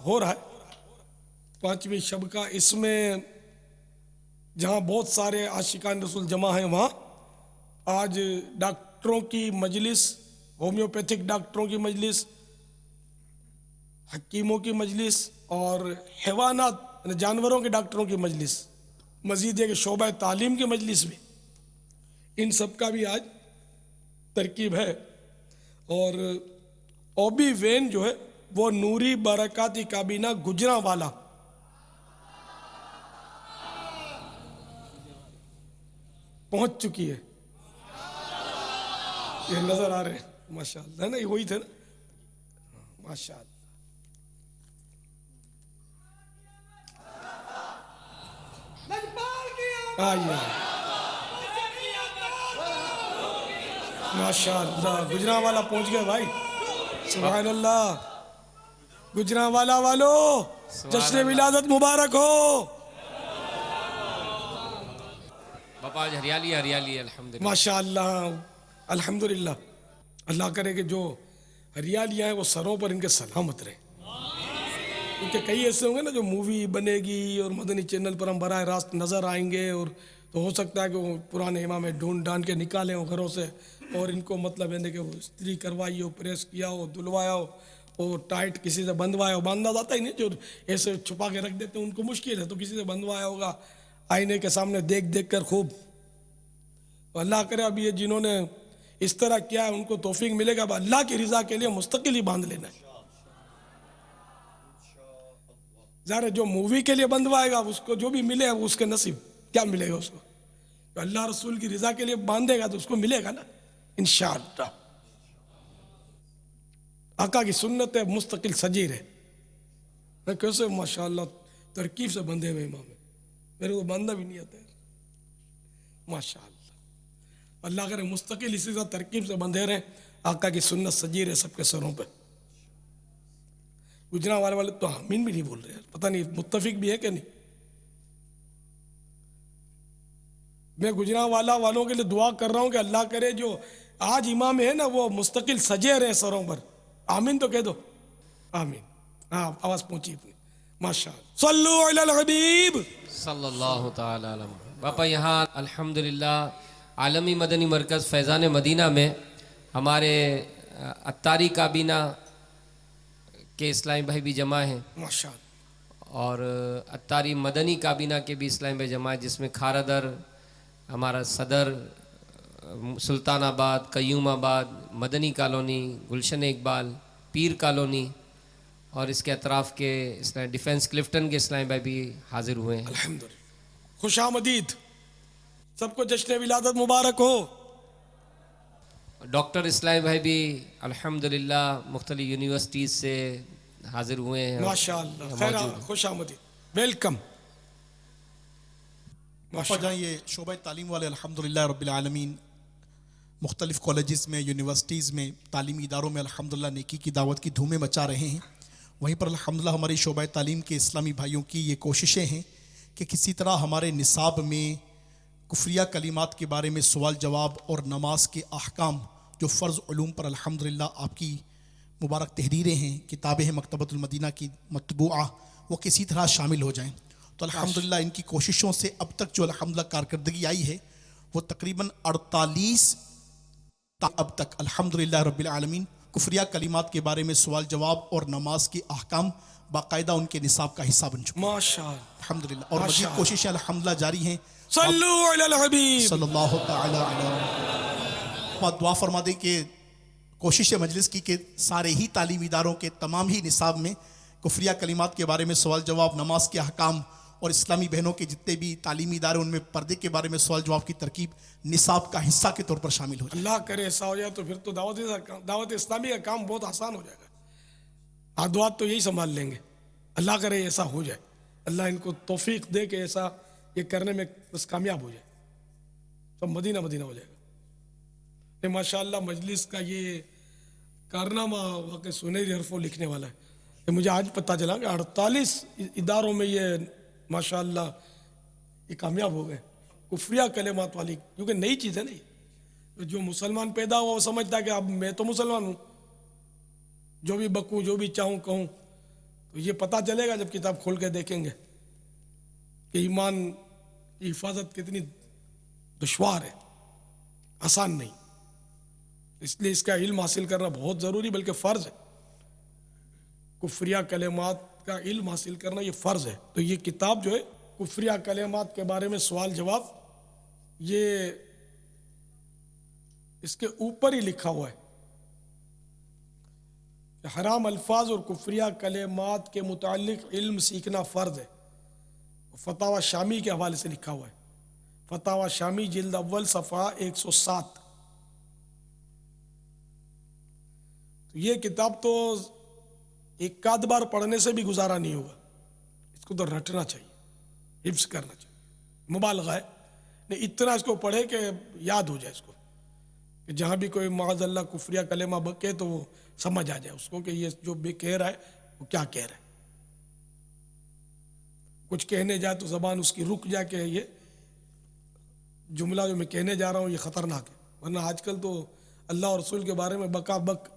ہو رہا ہے 5ویں شب کا، اس میں جہاں بہت سارے عاشقان رسول جمع ہیں، وہاں آج ڈاکٹروں کی مجلس، ہومیوپیتھک ڈاکٹروں کی مجلس، حکیموں کی مجلس اور حیوانات یعنی جانوروں کے ڈاکٹروں کی مجلس، مزید یہ کہ شعبہ تعلیم کی مجلس بھی، ان سب کا بھی آج ترکیب ہے۔ اور اوبی وین جو ہے وہ نوری برکاتی کابینہ گجرانوالا پہنچ چکی ہے، یہ نظر آ رہے ہیں ماشاءاللہ، ہے نا، یہ وہی تھے نا، ماشاءاللہ۔ آئیے ماشاءاللہ، گجرانوالا پہنچ گئے بھائی، سبحان اللہ، گجرانوالا والو جشن ولادت مبارک ہو، باپا آج ہریالی ہریالی ہے الحمدللہ۔ ماشاءاللہ الحمدللہ۔ اللہ کرے کہ جو ہریالیاں ہیں وہ سروں پر ان کے سلامت رہے، کیونکہ کئی ایسے ہوں گے نا جو مووی بنے گی اور مدنی چینل پر ہم براہ راست نظر آئیں گے، اور تو ہو سکتا ہے کہ وہ پرانے امام ڈھونڈ ڈھانڈ کے نکالے ہوں گھروں سے، اور ان کو مطلب ہے کہ وہ استری کروائی ہو، پریس کیا ہو، دھلوایا ہو، اور ٹائٹ کسی سے بندھوایا ہو، باندھا جاتا ہی نہیں، جو ایسے چھپا کے رکھ دیتے ہیں ان کو مشکل ہے، تو کسی سے بندھوایا ہوگا آئینے کے سامنے دیکھ دیکھ کر خوب۔ تو اللہ کرے اب یہ جنہوں نے اس طرح کیا ہے ان کو توفیق ملے گا، اب اللہ کی رضا کے لیے مستقل ہی باندھ لینا ہے۔ ظاہر ہے جو مووی کے لیے بندھوائے گا اس کو جو بھی ملے اس کے نصیب کیا ملے گا، اس کو تو اللہ رسول کی رضا کے لیے باندھے گا تو اس کو ملے گا نا انشاءاللہ۔ آقا کی سنت ہے، مستقل سجی رہے۔ میں کیسے ماشاءاللہ ترکیب سے بندھے ہوئے امام ہے، میرے کو باندھنا بھی نہیں آتا ہے ماشاءاللہ۔ اللہ کرے مستقل اسی طرح ترکیب سے بندھے رہے، آقا کی سنت سجی رہے سب کے سروں پہ۔ گجرانوالے والے تو آمین بھی نہیں بول رہے، پتہ نہیں متفق بھی ہے کہ نہیں۔ میں گجرانوالا والوں کے لیے دعا کر رہا ہوں کہ اللہ کرے جو آج امام ہے نا وہ مستقل سجے رہے سروں پر، آمین تو کہہ دو، آمین۔ ہاں آواز پہنچی اپنی، ماشاءاللہ۔ صلو علی الحبیب صلی اللہ تعالی علیہ۔ باپا یہاں الحمدللہ عالمی مدنی مرکز فیضان مدینہ میں ہمارے اتاری کابینہ کے اسلامی بھائی بھی جمع ہیں، ماشاءاللہ، اور اتاری مدنی کابینہ کے بھی اسلامی بھائی جمع ہیں، جس میں کھارادر ہمارا صدر، سلطان آباد، قیوم آباد، مدنی کالونی، گلشن اقبال، پیر کالونی اور اس کے اطراف کے ڈیفنس کلفٹن کے اسلامی بھائی بھی حاضر ہوئے ہیں۔ الحمدللہ، خوش آمدید، سب کو جشن ولادت مبارک ہو۔ ڈاکٹر اسلامی بھائی بھی الحمدللہ مختلف یونیورسٹیز سے حاضر ہوئے ہیں، ماشاءاللہ، خیر خوش آمدید، ویلکم۔ باپا جہاں یہ شعبہ تعلیم والے الحمدللہ رب العالمین مختلف کالجز میں، یونیورسٹیز میں، تعلیمی اداروں میں الحمدللہ نیکی کی دعوت کی دھومیں مچا رہے ہیں، وہیں پر الحمدللہ ہماری شعبہ تعلیم کے اسلامی بھائیوں کی یہ کوششیں ہیں کہ کسی طرح ہمارے نصاب میں کفریہ کلمات کے بارے میں سوال جواب اور نماز کے احکام جو فرض علوم پر الحمدللہ آپ کی مبارک تحریریں ہیں، کتابیں ہیں مکتبۃ المدینہ کی مطبوعہ، وہ کسی طرح شامل ہو جائیں۔ تو الحمدللہ ان کی کوششوں سے اب تک جو الحمدللہ کارکردگی آئی ہے وہ تقریباً 48 اب تک الحمدللہ رب العالمین کفریہ کلمات کے بارے میں سوال جواب اور نماز کے احکام باقاعدہ ان کے نصاب کا حصہ بن چکے ہیں ماشاءاللہ، الحمدللہ، اور مزید کوششیں الحمدللہ جاری ہیں۔ صلو علی الحبیب، صلی اللہ تعالی علیہ، دعا فرما دیں کہ کوشش مجلس کی کہ سارے ہی تعلیمی اداروں کے تمام ہی نصاب میں کفریہ کلمات کے بارے میں سوال جواب، نماز کے احکام، اور اسلامی بہنوں کے جتنے بھی تعلیمی ادارے ان میں پردے کے بارے میں سوال جواب کی ترکیب نصاب کا حصہ کے طور پر شامل ہو جائے۔ اللہ کرے ایسا ہو جائے تو پھر تو دعوت اسلامی کا کام بہت آسان ہو جائے گا، دعات تو یہی سنبھال لیں گے۔ اللہ کرے ایسا ہو جائے، اللہ ان کو توفیق دے کہ ایسا یہ کرنے میں بس کامیاب ہو جائے، سب مدینہ مدینہ ہو جائے گا۔ ماشاءاللہ مجلس کا یہ کارنامہ واقعی سنہری حرفوں لکھنے والا ہے، کہ مجھے آج پتہ چلا کہ 48 اداروں میں یہ ماشاءاللہ یہ کامیاب ہو گئے کفریہ کلمات والی، کیونکہ نئی چیز ہے نہیں، جو مسلمان پیدا ہوا وہ سمجھتا ہے کہ اب میں تو مسلمان ہوں، جو بھی بکوں جو بھی چاہوں کہوں. تو یہ پتہ چلے گا جب کتاب کھول کے دیکھیں گے کہ ایمان کی حفاظت کتنی دشوار ہے، آسان نہیں. اس لیے اس کا علم حاصل کرنا بہت ضروری بلکہ فرض ہے. کفریہ کلمات کا علم حاصل کرنا یہ فرض ہے. تو یہ کتاب جو ہے کفریہ کلمات کے بارے میں سوال جواب، یہ اس کے اوپر ہی لکھا ہوا ہے کہ حرام الفاظ اور کفریہ کلمات کے متعلق علم سیکھنا فرض ہے. فتاوی شامی کے حوالے سے لکھا ہوا ہے. فتاوی شامی جلد اول صفحہ 107. تو یہ کتاب تو ایک آدھ بار پڑھنے سے بھی گزارا نہیں ہوگا. اس کو تو رٹنا چاہیے، حفظ کرنا چاہیے. مبالغہ ہے نہیں، اتنا اس کو پڑھے کہ یاد ہو جائے اس کو، کہ جہاں بھی کوئی معاذ اللہ کفریہ کلمہ بکے تو وہ سمجھ آ جائے اس کو کہ یہ جو بھی کہہ رہا ہے وہ کیا کہہ رہا ہے. کچھ کہنے جائے تو زبان اس کی رک جائے کہ یہ جملہ جو میں کہنے جا رہا ہوں یہ خطرناک ہے. ورنہ آج کل تو اللہ اور رسول کے بارے میں بکا بک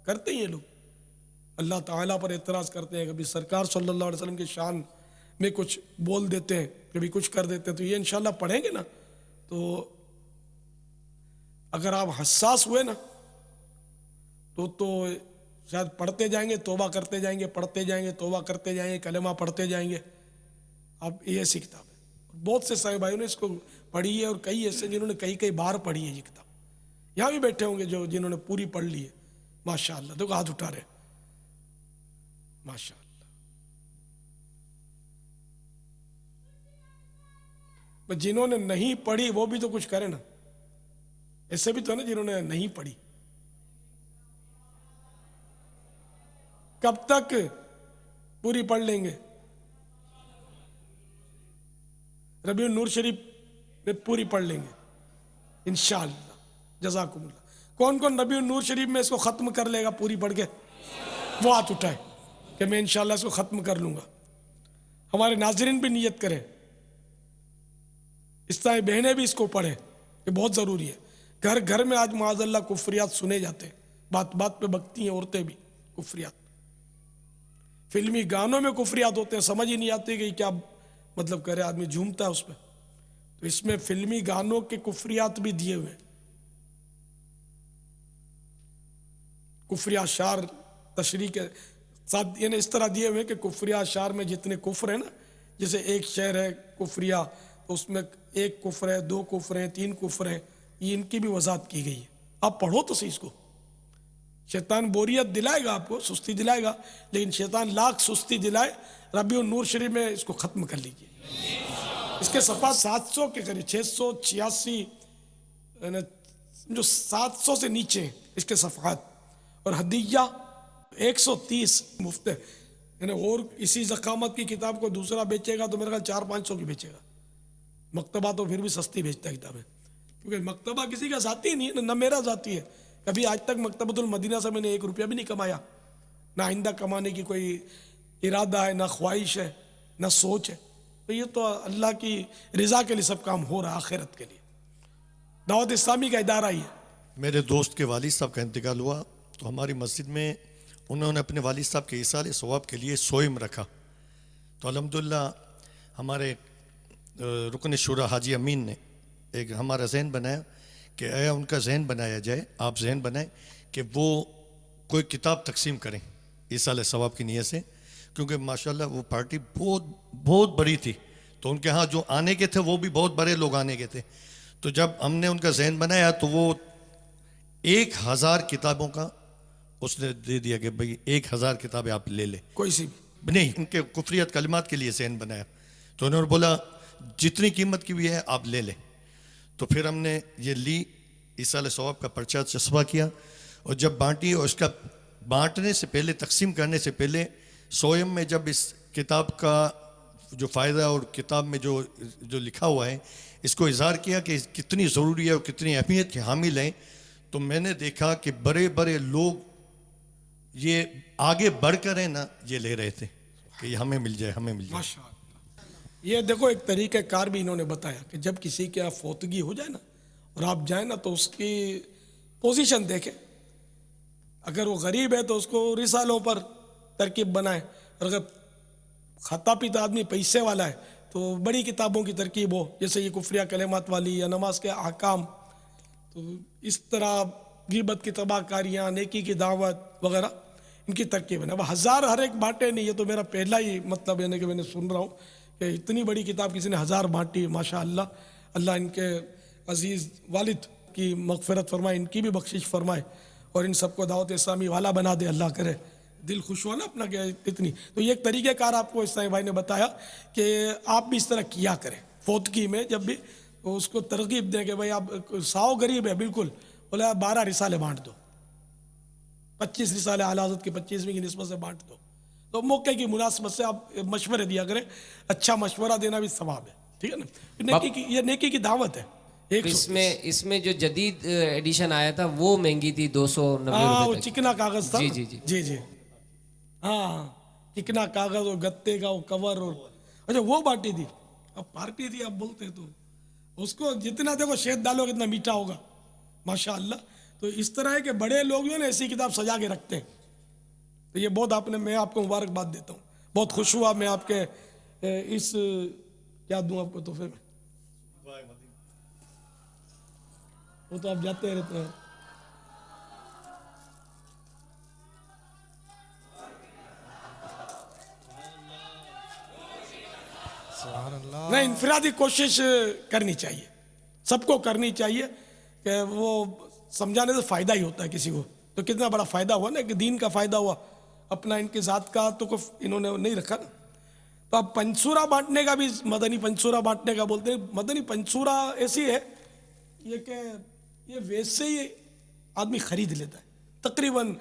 کرتے ہی ہیں لوگ، اللہ تعالیٰ پر اعتراض کرتے ہیں، کبھی سرکار صلی اللہ علیہ وسلم کی شان میں کچھ بول دیتے ہیں، کبھی کچھ کر دیتے ہیں. تو یہ انشاءاللہ پڑھیں گے نا تو اگر آپ حساس ہوئے نا تو شاید پڑھتے جائیں گے، توبہ کرتے جائیں گے، پڑھتے جائیں گے، توبہ کرتے جائیں گے، کلمہ پڑھتے جائیں گے. اب یہ ایسی کتاب ہے. بہت سے صاحب بھائیوں نے اس کو پڑھی ہے اور کئی ایسے جنہوں نے کئی بار پڑھی ہے یہ کتاب. یہاں بھی بیٹھے ہوں گے جو جنہوں نے پوری پڑھ لی ہے. ماشاء اللہ دیکھو ہاتھ اٹھا رہے، ماشاء اللہ. جنہوں نے نہیں پڑھی وہ بھی تو کچھ کرے نا. ایسے بھی تو ہے نا جنہوں نے نہیں پڑھی. کب تک پوری پڑھ لیں گے؟ ربیع النور شریف میں پوری پڑھ لیں گے انشاءاللہ. جزاکم اللہ. کون کون ربیع النور شریف میں اس کو ختم کر لے گا پوری پڑھ کے؟ وہ ہاتھ اٹھائے کہ میں انشاءاللہ اس کو ختم کر لوں گا. ہمارے ناظرین بھی نیت کریں، اس طرح بہنیں بھی اس کو پڑھیں، یہ بہت ضروری ہے. گھر گھر میں آج معاذ اللہ کفریات سنے جاتے ہیں، بات بات پہ بکتی ہیں عورتیں بھی کفریات. فلمی گانوں میں کفریات ہوتے ہیں، سمجھ ہی نہیں آتی کہ کیا مطلب کرے، آدمی جھومتا ہے اس پہ. تو اس میں فلمی گانوں کے کفریات بھی دیے ہوئے ہیں. کفری اشعار تشریح کے ساتھ یعنی اس طرح دیے ہوئے کہ کفری اشعار میں جتنے کفر ہیں نا، جیسے ایک شعر ہے کفریہ تو اس میں ایک کفر ہے، دو کفر ہیں، تین کفر ہیں، یہ ان کی بھی وضاحت کی گئی ہے. آپ پڑھو تو صحیح اس کو. شیطان بوریت دلائے گا آپ کو، سستی دلائے گا، لیکن شیطان لاکھ سستی دلائے ربیع النور شریف میں اس کو ختم کر لیجیے. اس کے صفحات 700 کے قریب 686 جو 700 سے نیچے ہیں اس کے صفحات، اور ہدیہ 130 مفت ہے. یعنی اور اسی ضخامت کی کتاب کو دوسرا بیچے گا تو میرے خیال 400-500 کی بیچے گا. مکتبہ تو پھر بھی سستی بیچتا ہے کتابیں، کیونکہ مکتبہ کسی کا ذاتی نہیں ہے، نہ میرا ذاتی ہے. کبھی آج تک مکتبۃ المدینہ سے میں نے 1 روپیہ بھی نہیں کمایا، نہ آئندہ کمانے کی کوئی ارادہ ہے، نہ خواہش ہے، نہ سوچ ہے. تو یہ تو اللہ کی رضا کے لیے سب کام ہو رہا ہے، آخرت کے لیے. دعوت اسلامی کا ادارہ ہی ہے. میرے دوست کے والد صاحب کا انتقال ہوا تو ہماری مسجد میں انہوں نے اپنے والد صاحب کے ایصال ثواب کے لیے سوئم رکھا. تو الحمدللہ ہمارے رکن شورا حاجی امین نے ایک ہمارا ذہن بنایا کہ آیا ان کا ذہن بنایا جائے، آپ ذہن بنائیں کہ وہ کوئی کتاب تقسیم کریں ایصال ثواب کی نیت سے، کیونکہ ماشاءاللہ وہ پارٹی بہت بڑی تھی. تو ان کے ہاں جو آنے کے تھے وہ بھی بہت بڑے لوگ آنے کے تھے. تو جب ہم نے ان کا ذہن بنایا تو وہ 1000 کتابوں کا اس نے دے دیا کہ بھئی 1000 کتابیں آپ لے لیں. کوئی سی نہیں، ان کے کفریت کلمات کے لیے ذہن بنایا. تو انہوں نے بولا جتنی قیمت کی بھی ہے آپ لے لیں. تو پھر ہم نے یہ لی، ایصال ثواب کا پرچہ چسپاں کیا، اور جب بانٹی، اور اس کا بانٹنے سے پہلے، تقسیم کرنے سے پہلے سوئم میں جب اس کتاب کا جو فائدہ اور کتاب میں جو لکھا ہوا ہے اس کو اظہار کیا کہ کتنی ضروری ہے اور کتنی اہمیت کے حامل ہیں، تو میں نے دیکھا کہ بڑے بڑے لوگ یہ آگے بڑھ کر ہیں نا یہ لے رہے تھے کہ یہ ہمیں مل جائے، ہمیں مل جائے. ماشاءاللہ. یہ دیکھو ایک طریقہ کار بھی انہوں نے بتایا کہ جب کسی کے فوتگی ہو جائے نا اور آپ جائیں نا تو اس کی پوزیشن دیکھیں. اگر وہ غریب ہے تو اس کو رسالوں پر ترکیب بنائے، اور اگر خطا پیتا آدمی پیسے والا ہے تو بڑی کتابوں کی ترکیب ہو، جیسے یہ کفریہ کلمات والی یا نماز کے احکام. تو اس طرح غیبت کی تباہ کاریاں، نیکی کی دعوت وغیرہ، ان کی ترکیب ہے. اب 1000 ہر ایک بانٹے نہیں، یہ تو میرا پہلا ہی مطلب ہے کہ میں نے سن رہا ہوں کہ اتنی بڑی کتاب کسی نے 1000 بانٹی. ماشاء اللہ، اللہ ان کے عزیز والد کی مغفرت فرمائے، ان کی بھی بخشش فرمائے، اور ان سب کو دعوت اسلامی والا بنا دے. اللہ کرے دل خوش ہوا نا اپنا کہ اتنی. تو یہ ایک طریقہ کار آپ کو اسلامی بھائی نے بتایا کہ آپ بھی اس طرح کیا کریں فوتگی میں، جب بھی اس کو ترغیب دیں کہ بھائی آپ 100 غریب ہے بالکل، بولا 12 رسالے بانٹ دو، 25 رسالے اعلیٰ حضرت کی 25ویں کی نسبت سے بانٹ دو. تو موقع کی مناسبت سے آپ مشورے دیا کریں. اچھا مشورہ دینا بھی ثواب ہے، ٹھیک ہے نا. یہ نیکی کی دعوت ہے. اس میں جو جدید ایڈیشن آیا تھا وہ مہنگی تھی، 290 وہ روپے تک. چکنا کاغذ تھا. جی ہاں، چکنا کاغذ اور گتے کا وہ کور، اور اچھا وہ بانٹی تھی. اب پارٹی تھی آپ بولتے تو اس کو جتنا دیکھو شہد ڈالو کتنا میٹھا ہوگا ماشاء اللہ. تو اس طرح ہے کہ بڑے لوگ جو ہے نا ایسی کتاب سجا کے رکھتے ہیں. تو یہ بہت میں آپ کو مبارکباد دیتا ہوں. بہت خوش ہوا میں آپ کے اس کیا دوں آپ کو تحفے میں، وہ تو آپ جاتے رہتے ہیں. نہیں، انفرادی کوشش کرنی چاہیے، سب کو کرنی چاہیے کہ وہ سمجھانے سے فائدہ ہی ہوتا ہے کسی کو. تو کتنا بڑا فائدہ ہوا نا، کہ دین کا فائدہ ہوا. اپنا ان کی ذات کا تو انہوں نے نہیں رکھا نا. تو اب پنسورا بانٹنے کا بھی، مدنی پنسورا بانٹنے کا بولتے ہیں. مدنی پنسورا ایسی ہے یہ کہ یہ ویسے ہی آدمی خرید لیتا ہے. تقریباً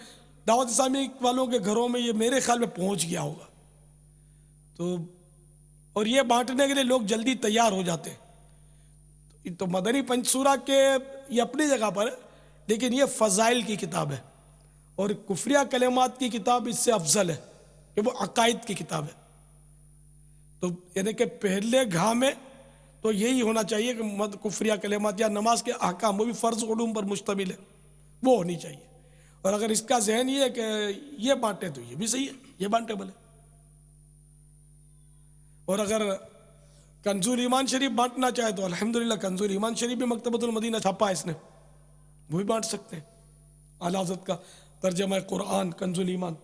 دعوت اسلامی والوں کے گھروں میں یہ میرے خیال میں پہنچ گیا ہوگا. تو اور یہ بانٹنے کے لیے لوگ جلدی تیار ہو جاتے ہیں. تو مدنی پنسورا کے یہ اپنی جگہ پر ہے، لیکن یہ فضائل کی کتاب ہے، اور کفریہ کلمات کی کتاب اس سے افضل ہے کہ وہ عقائد کی کتاب ہے. تو یعنی کہ پہلے گھا میں تو یہی ہونا چاہیے کہ کفریہ کلمات یا نماز کے احکام، وہ بھی فرض علوم پر مشتمل ہے، وہ ہونی چاہیے. اور اگر اس کا ذہن یہ ہے کہ یہ بانٹے تو یہ بھی صحیح ہے، یہ بانٹے بولے. اور اگر کنزول ایمان شریف بانٹنا چاہے تو الحمدللہ کنزول ایمان شریف بھی مکتبۃ المدینہ چھاپا ہے اس نے، وہ بھی بانٹ سکتے ہیں. اعلیٰ حضرت کا ترجمہ قرآن کنزول ایمان.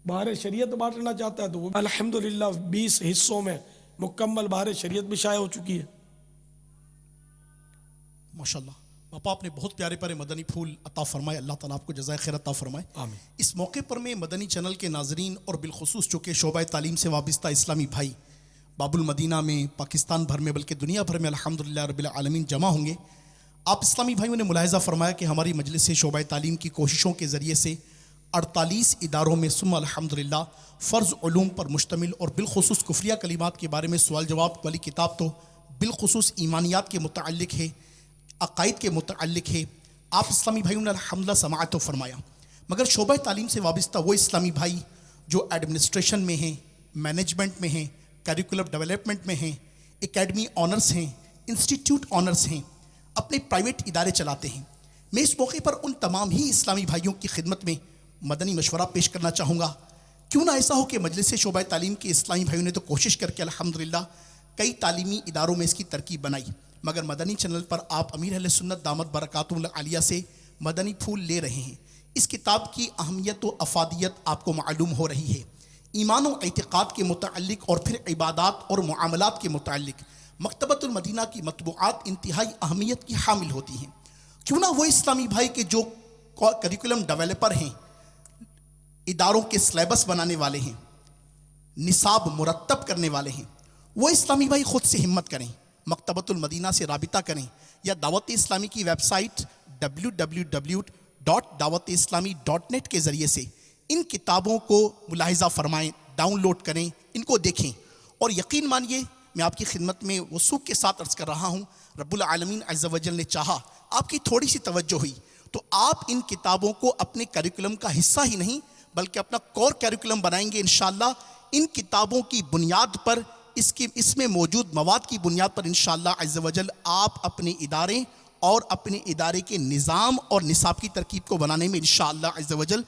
بہار شریعت بانٹنا چاہتا ہے تو وہ الحمدللہ 20 حصوں میں مکمل بہار شریعت بھی شائع ہو چکی ہے. ماشاءاللہ باپا، آپ نے بہت پیارے پیارے مدنی پھول عطا فرمائے. اللہ تعالیٰ آپ کو جزائے خیر عطا فرمائے. آمین. اس موقع پر میں مدنی چینل کے ناظرین اور بالخصوص چونکہ شعبہ تعلیم سے وابستہ اسلامی بھائی باب المدینہ میں، پاکستان بھر میں، بلکہ دنیا بھر میں الحمدللہ رب العالمین جمع ہوں گے. آپ اسلامی بھائیوں نے ملاحظہ فرمایا کہ ہماری مجلس شعبہ تعلیم کی کوششوں کے ذریعے سے 48 اداروں میں ثم الحمدللہ فرض علوم پر مشتمل اور بالخصوص کفریہ کلمات کے بارے میں سوال جواب والی کتاب تو بالخصوص ایمانیات کے متعلق ہے، عقائد کے متعلق ہے. آپ اسلامی بھائیوں نے الحمدللہ سماعت فرمایا. مگر شعبہ تعلیم سے وابستہ وہ اسلامی بھائی جو ایڈمنسٹریشن میں ہیں، مینجمنٹ میں ہیں، کریکولم ڈیولپمنٹ میں ہیں، اکیڈمی آنرز ہیں، انسٹیٹیوٹ آنرز ہیں، اپنے پرائیویٹ ادارے چلاتے ہیں، میں اس موقع پر ان تمام ہی اسلامی بھائیوں کی خدمت میں مدنی مشورہ پیش کرنا چاہوں گا. کیوں نہ ایسا ہو کہ مجلس شعبہ تعلیم کے اسلامی بھائیوں نے تو کوشش کر کے الحمدللہ کئی تعلیمی اداروں میں اس کی ترکیب بنائی، مگر مدنی چینل پر آپ امیر اہل سنت دامت برکاتہم العالیہ سے مدنی پھول لے رہے ہیں. اس کتاب کی اہمیت و افادیت آپ کو معلوم ہو رہی ہے. ایمان و اعتقاد کے متعلق اور پھر عبادات اور معاملات کے متعلق مکتبۃ المدینہ کی مطبوعات انتہائی اہمیت کی حامل ہوتی ہیں. کیوں نہ وہ اسلامی بھائی کے جو کریکولم ڈیولپر ہیں، اداروں کے سلیبس بنانے والے ہیں، نصاب مرتب کرنے والے ہیں، وہ اسلامی بھائی خود سے ہمت کریں، مکتبۃ المدینہ سے رابطہ کریں یا دعوت اسلامی کی ویب سائٹ www.dawat-islami.net کے ذریعے سے ان کتابوں کو ملاحظہ فرمائیں، ڈاؤن لوڈ کریں، ان کو دیکھیں. اور یقین مانیے میں آپ کی خدمت میں وثوق کے ساتھ عرض کر رہا ہوں، رب العالمین عز و جل نے چاہا آپ کی تھوڑی سی توجہ ہوئی تو آپ ان کتابوں کو اپنے کریکولم کا حصہ ہی نہیں بلکہ اپنا کور کریکولم بنائیں گے انشاءاللہ. ان کتابوں کی بنیاد پر اس میں موجود مواد کی بنیاد پر انشاءاللہ عز و جل آپ اپنے ادارے اور اپنے ادارے کے نظام اور نصاب کی ترکیب کو بنانے میں انشاءاللہ عز و جل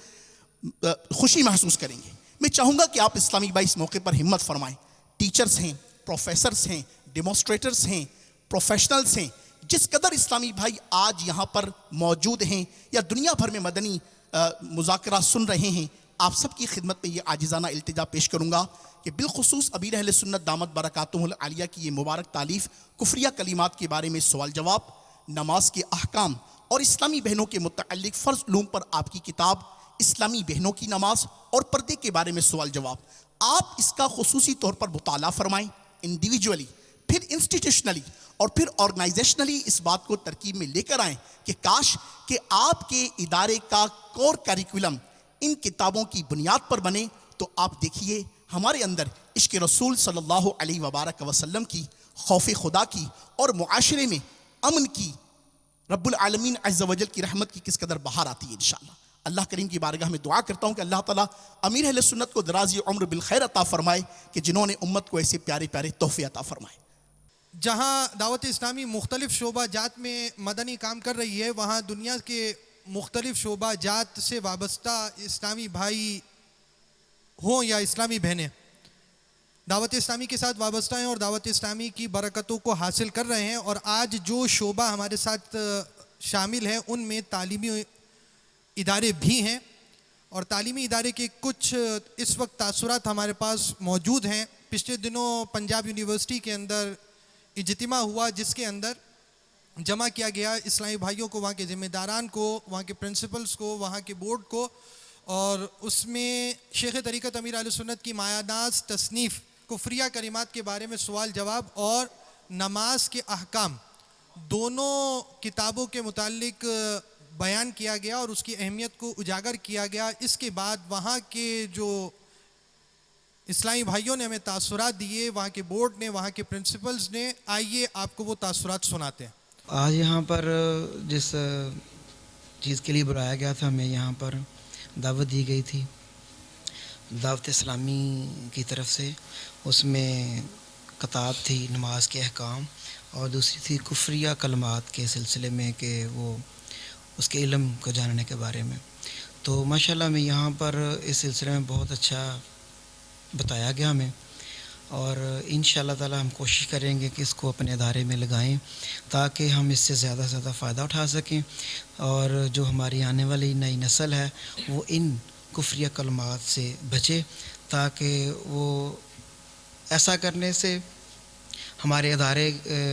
خوشی محسوس کریں گے۔ میں چاہوں گا کہ آپ اسلامی بھائی اس موقع پر ہمت فرمائیں۔ ٹیچرز ہیں، پروفیسرز ہیں، ڈیمونسٹریٹرز ہیں، پروفیشنلز ہیں، جس قدر اسلامی بھائی آج یہاں پر موجود ہیں یا دنیا بھر میں مدنی مذاکرات سن رہے ہیں، آپ سب کی خدمت میں یہ عاجزانہ التجا پیش کروں گا کہ بالخصوص امیر اہل سنت دامت برکاتہم العالیہ کی یہ مبارک تالیف کفریہ کلمات کے بارے میں سوال جواب، نماز کے احکام اور اسلامی بہنوں کے متعلق فرض علوم پر آپ کی کتاب اسلامی بہنوں کی نماز اور پردے کے بارے میں سوال جواب، آپ اس کا خصوصی طور پر مطالعہ فرمائیں، انڈیویجولی، پھر انسٹیٹیوشنلی اور پھر آرگنائزیشنلی اس بات کو ترکیب میں لے کر آئیں کہ کاش کہ آپ کے ادارے کا کور کریکولم ان کتابوں کی بنیاد پر بنے، تو آپ دیکھیے ہمارے اندر عشق رسول صلی اللہ علیہ وبارک وسلم کی، خوف خدا کی اور معاشرے میں امن کی، رب العالمین عز و جل کی رحمت کی کس قدر بہار آتی ہے انشاءاللہ۔ اللہ کریم کی بارگاہ میں دعا کرتا ہوں کہ اللہ تعالیٰ امیر اہل سنت کو دراز عمر بالخیر عطا فرمائے کہ جنہوں نے امت کو ایسے پیارے پیارے تحفے عطا فرمائے۔ جہاں دعوت اسلامی مختلف شعبہ جات میں مدنی کام کر رہی ہے، وہاں دنیا کے مختلف شعبہ جات سے وابستہ اسلامی بھائی ہوں یا اسلامی بہنیں دعوت اسلامی کے ساتھ وابستہ ہیں اور دعوت اسلامی کی برکتوں کو حاصل کر رہے ہیں، اور آج جو شعبہ ہمارے ساتھ شامل ہیں ان میں تعلیمی ادارے بھی ہیں، اور تعلیمی ادارے کے کچھ اس وقت تاثرات ہمارے پاس موجود ہیں۔ پچھلے دنوں پنجاب یونیورسٹی کے اندر اجتماع ہوا جس کے اندر جمع کیا گیا اسلامی بھائیوں کو، وہاں کے ذمہ داران کو، وہاں کے پرنسپلز کو، وہاں کے بورڈ کو، اور اس میں شیخ طریقت امیر اہل سنت کی مایہ ناز تصنیف کفریہ کلمات کے بارے میں سوال جواب اور نماز کے احکام دونوں کتابوں کے متعلق بیان کیا گیا اور اس کی اہمیت کو اجاگر کیا گیا۔ اس کے بعد وہاں کے جو اسلامی بھائیوں نے ہمیں تاثرات دیے، وہاں کے بورڈ نے، وہاں کے پرنسپلز نے، آئیے آپ کو وہ تاثرات سناتے ہیں۔ آج یہاں پر جس چیز کے لیے بلایا گیا تھا، ہمیں یہاں پر دعوت دی گئی تھی دعوت اسلامی کی طرف سے، اس میں کتاب تھی نماز کے احکام اور دوسری تھی کفریہ کلمات کے سلسلے میں کہ وہ اس کے علم کو جاننے کے بارے میں۔ تو ماشاءاللہ میں یہاں پر اس سلسلے میں بہت اچھا بتایا گیا ہمیں، اور انشاءاللہ تعالی ہم کوشش کریں گے کہ اس کو اپنے ادارے میں لگائیں تاکہ ہم اس سے زیادہ سے زیادہ فائدہ اٹھا سکیں، اور جو ہماری آنے والی نئی نسل ہے وہ ان کفریہ کلمات سے بچے، تاکہ وہ ایسا کرنے سے ہمارے ادارے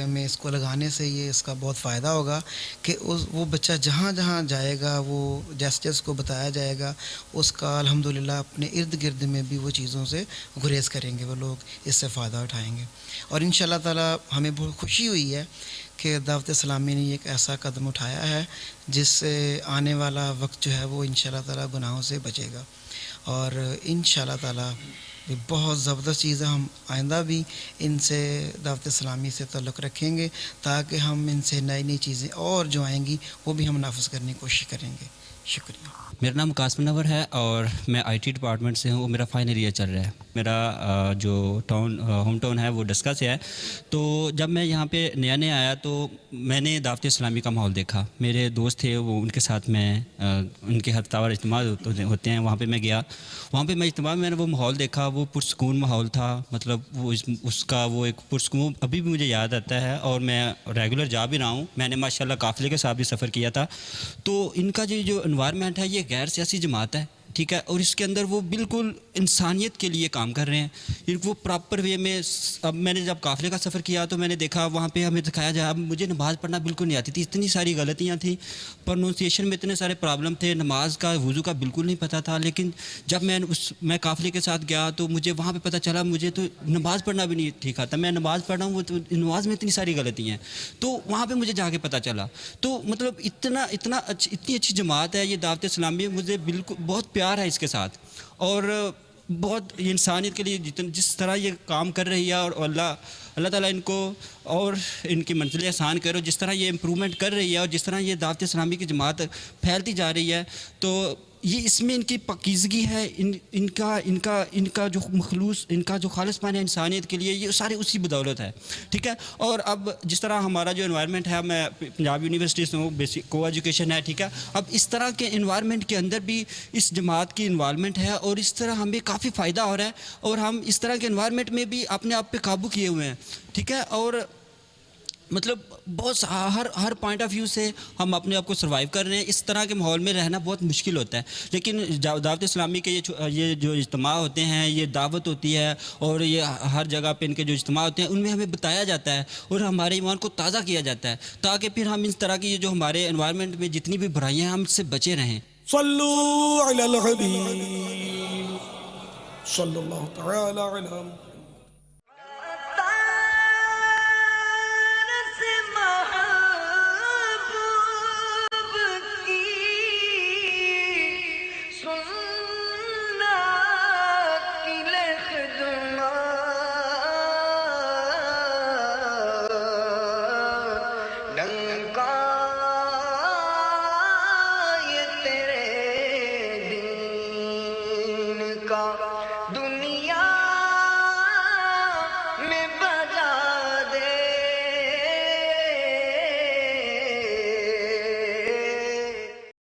میں اس کو لگانے سے یہ اس کا بہت فائدہ ہوگا کہ وہ بچہ جہاں جہاں جائے گا، وہ جیسے جیسے کو بتایا جائے گا اس کا الحمدللہ اپنے ارد گرد میں بھی وہ چیزوں سے گریز کریں گے، وہ لوگ اس سے فائدہ اٹھائیں گے۔ اور انشاءاللہ تعالی ہمیں بہت خوشی ہوئی ہے کہ دعوت اسلامی نے ایک ایسا قدم اٹھایا ہے جس سے آنے والا وقت جو ہے وہ انشاءاللہ تعالی گناہوں سے بچے گا، اور انشاءاللہ تعالی بہت زبردست چیز ہے۔ ہم آئندہ بھی ان سے دعوت اسلامی سے تعلق رکھیں گے تاکہ ہم ان سے نئی نئی چیزیں اور جو آئیں گی وہ بھی ہم نافذ کرنے کی کوشش کریں گے۔ شکریہ۔ میرا نام قاسم منور ہے اور میں آئی ٹی ڈپارٹمنٹ سے ہوں، میرا فائنل ایئر چل رہا ہے۔ میرا جو ہوم ٹاؤن ہے وہ ڈسکا سے ہے۔ تو جب میں یہاں پہ نیا آیا تو میں نے دعوت اسلامی کا ماحول دیکھا، میرے دوست تھے وہ، ان کے ساتھ میں ان کے ہفتہ وار اجتماع ہوتے ہیں، وہاں پہ میں گیا، وہاں پہ میں اجتماع میں نے وہ ماحول دیکھا، وہ پرسکون ماحول تھا، مطلب وہ اس کا وہ ایک پرسکون ابھی بھی مجھے یاد آتا ہے، اور میں ریگولر جا بھی رہا ہوں۔ میں نے ماشاءاللہ قافلے کے ساتھ بھی سفر کیا تھا۔ تو ان کا جو انوائرمنٹ ہے یہ غیر سیاسی جماعت ہے، ٹھیک ہے، اور اس کے اندر وہ بالکل انسانیت کے لیے کام کر رہے ہیں، وہ پراپر وے میں۔ اب میں نے جب قافلے کا سفر کیا تو میں نے دیکھا وہاں پہ ہمیں دکھایا جائے، اب مجھے نماز پڑھنا بالکل نہیں آتی تھی، اتنی ساری غلطیاں تھیں، پروننسیشن میں اتنے سارے پرابلم تھے، نماز کا وضو کا بالکل نہیں پتہ تھا۔ لیکن جب میں قافلے کے ساتھ گیا تو مجھے وہاں پہ پتہ چلا مجھے تو نماز پڑھنا بھی نہیں ٹھیک آتا، میں نماز پڑھ رہا ہوں، وہ تو نماز میں اتنی ساری غلطیاں ہیں، تو وہاں پہ مجھے جا کے پتہ چلا۔ تو مطلب اتنی اچھی جماعت ہے یہ دعوت اسلامی، مجھے بالکل بہت پیار ہے اس کے ساتھ، اور بہت انسانیت کے لیے جس طرح یہ کام کر رہی ہے، اور اللہ تعالیٰ ان کو اور ان کی منزلیں آسان کرو، جس طرح یہ امپرومنٹ کر رہی ہے اور جس طرح یہ دعوت اسلامی کی جماعت پھیلتی جا رہی ہے، تو یہ اس میں ان کی پاکیزگی ہے، ان کا جو مخلوص، ان کا جو خالص پان ہے انسانیت کے لیے، یہ سارے اسی بدولت ہے، ٹھیک ہے. اور اب جس طرح ہمارا جو انوائرمنٹ ہے، میں پنجاب یونیورسٹی سے ہوں، بیسک کو ایجوکیشن ہے، ٹھیک ہے. اب اس طرح کے انوائرمنٹ کے اندر بھی اس جماعت کی انوالومنٹ ہے، اور اس طرح ہمیں کافی فائدہ ہو رہا ہے، اور ہم اس طرح کے انوائرمنٹ میں بھی اپنے آپ پہ قابو کیے ہوئے ہیں، ٹھیک ہے. اور مطلب بہت ہر پوائنٹ آف ویو سے ہم اپنے آپ کو سروائیو کر رہے ہیں. اس طرح کے ماحول میں رہنا بہت مشکل ہوتا ہے، لیکن دعوت اسلامی کے یہ جو اجتماع ہوتے ہیں، یہ دعوت ہوتی ہے، اور یہ ہر جگہ پہ ان کے جو اجتماع ہوتے ہیں ان میں ہمیں بتایا جاتا ہے اور ہمارے ایمان کو تازہ کیا جاتا ہے، تاکہ پھر ہم اس طرح کی جو ہمارے انوائرمنٹ میں جتنی بھی برائیاں ہیں ہم اس سے بچے رہیں. صلو علی الحبیب صلی اللہ تعالی علی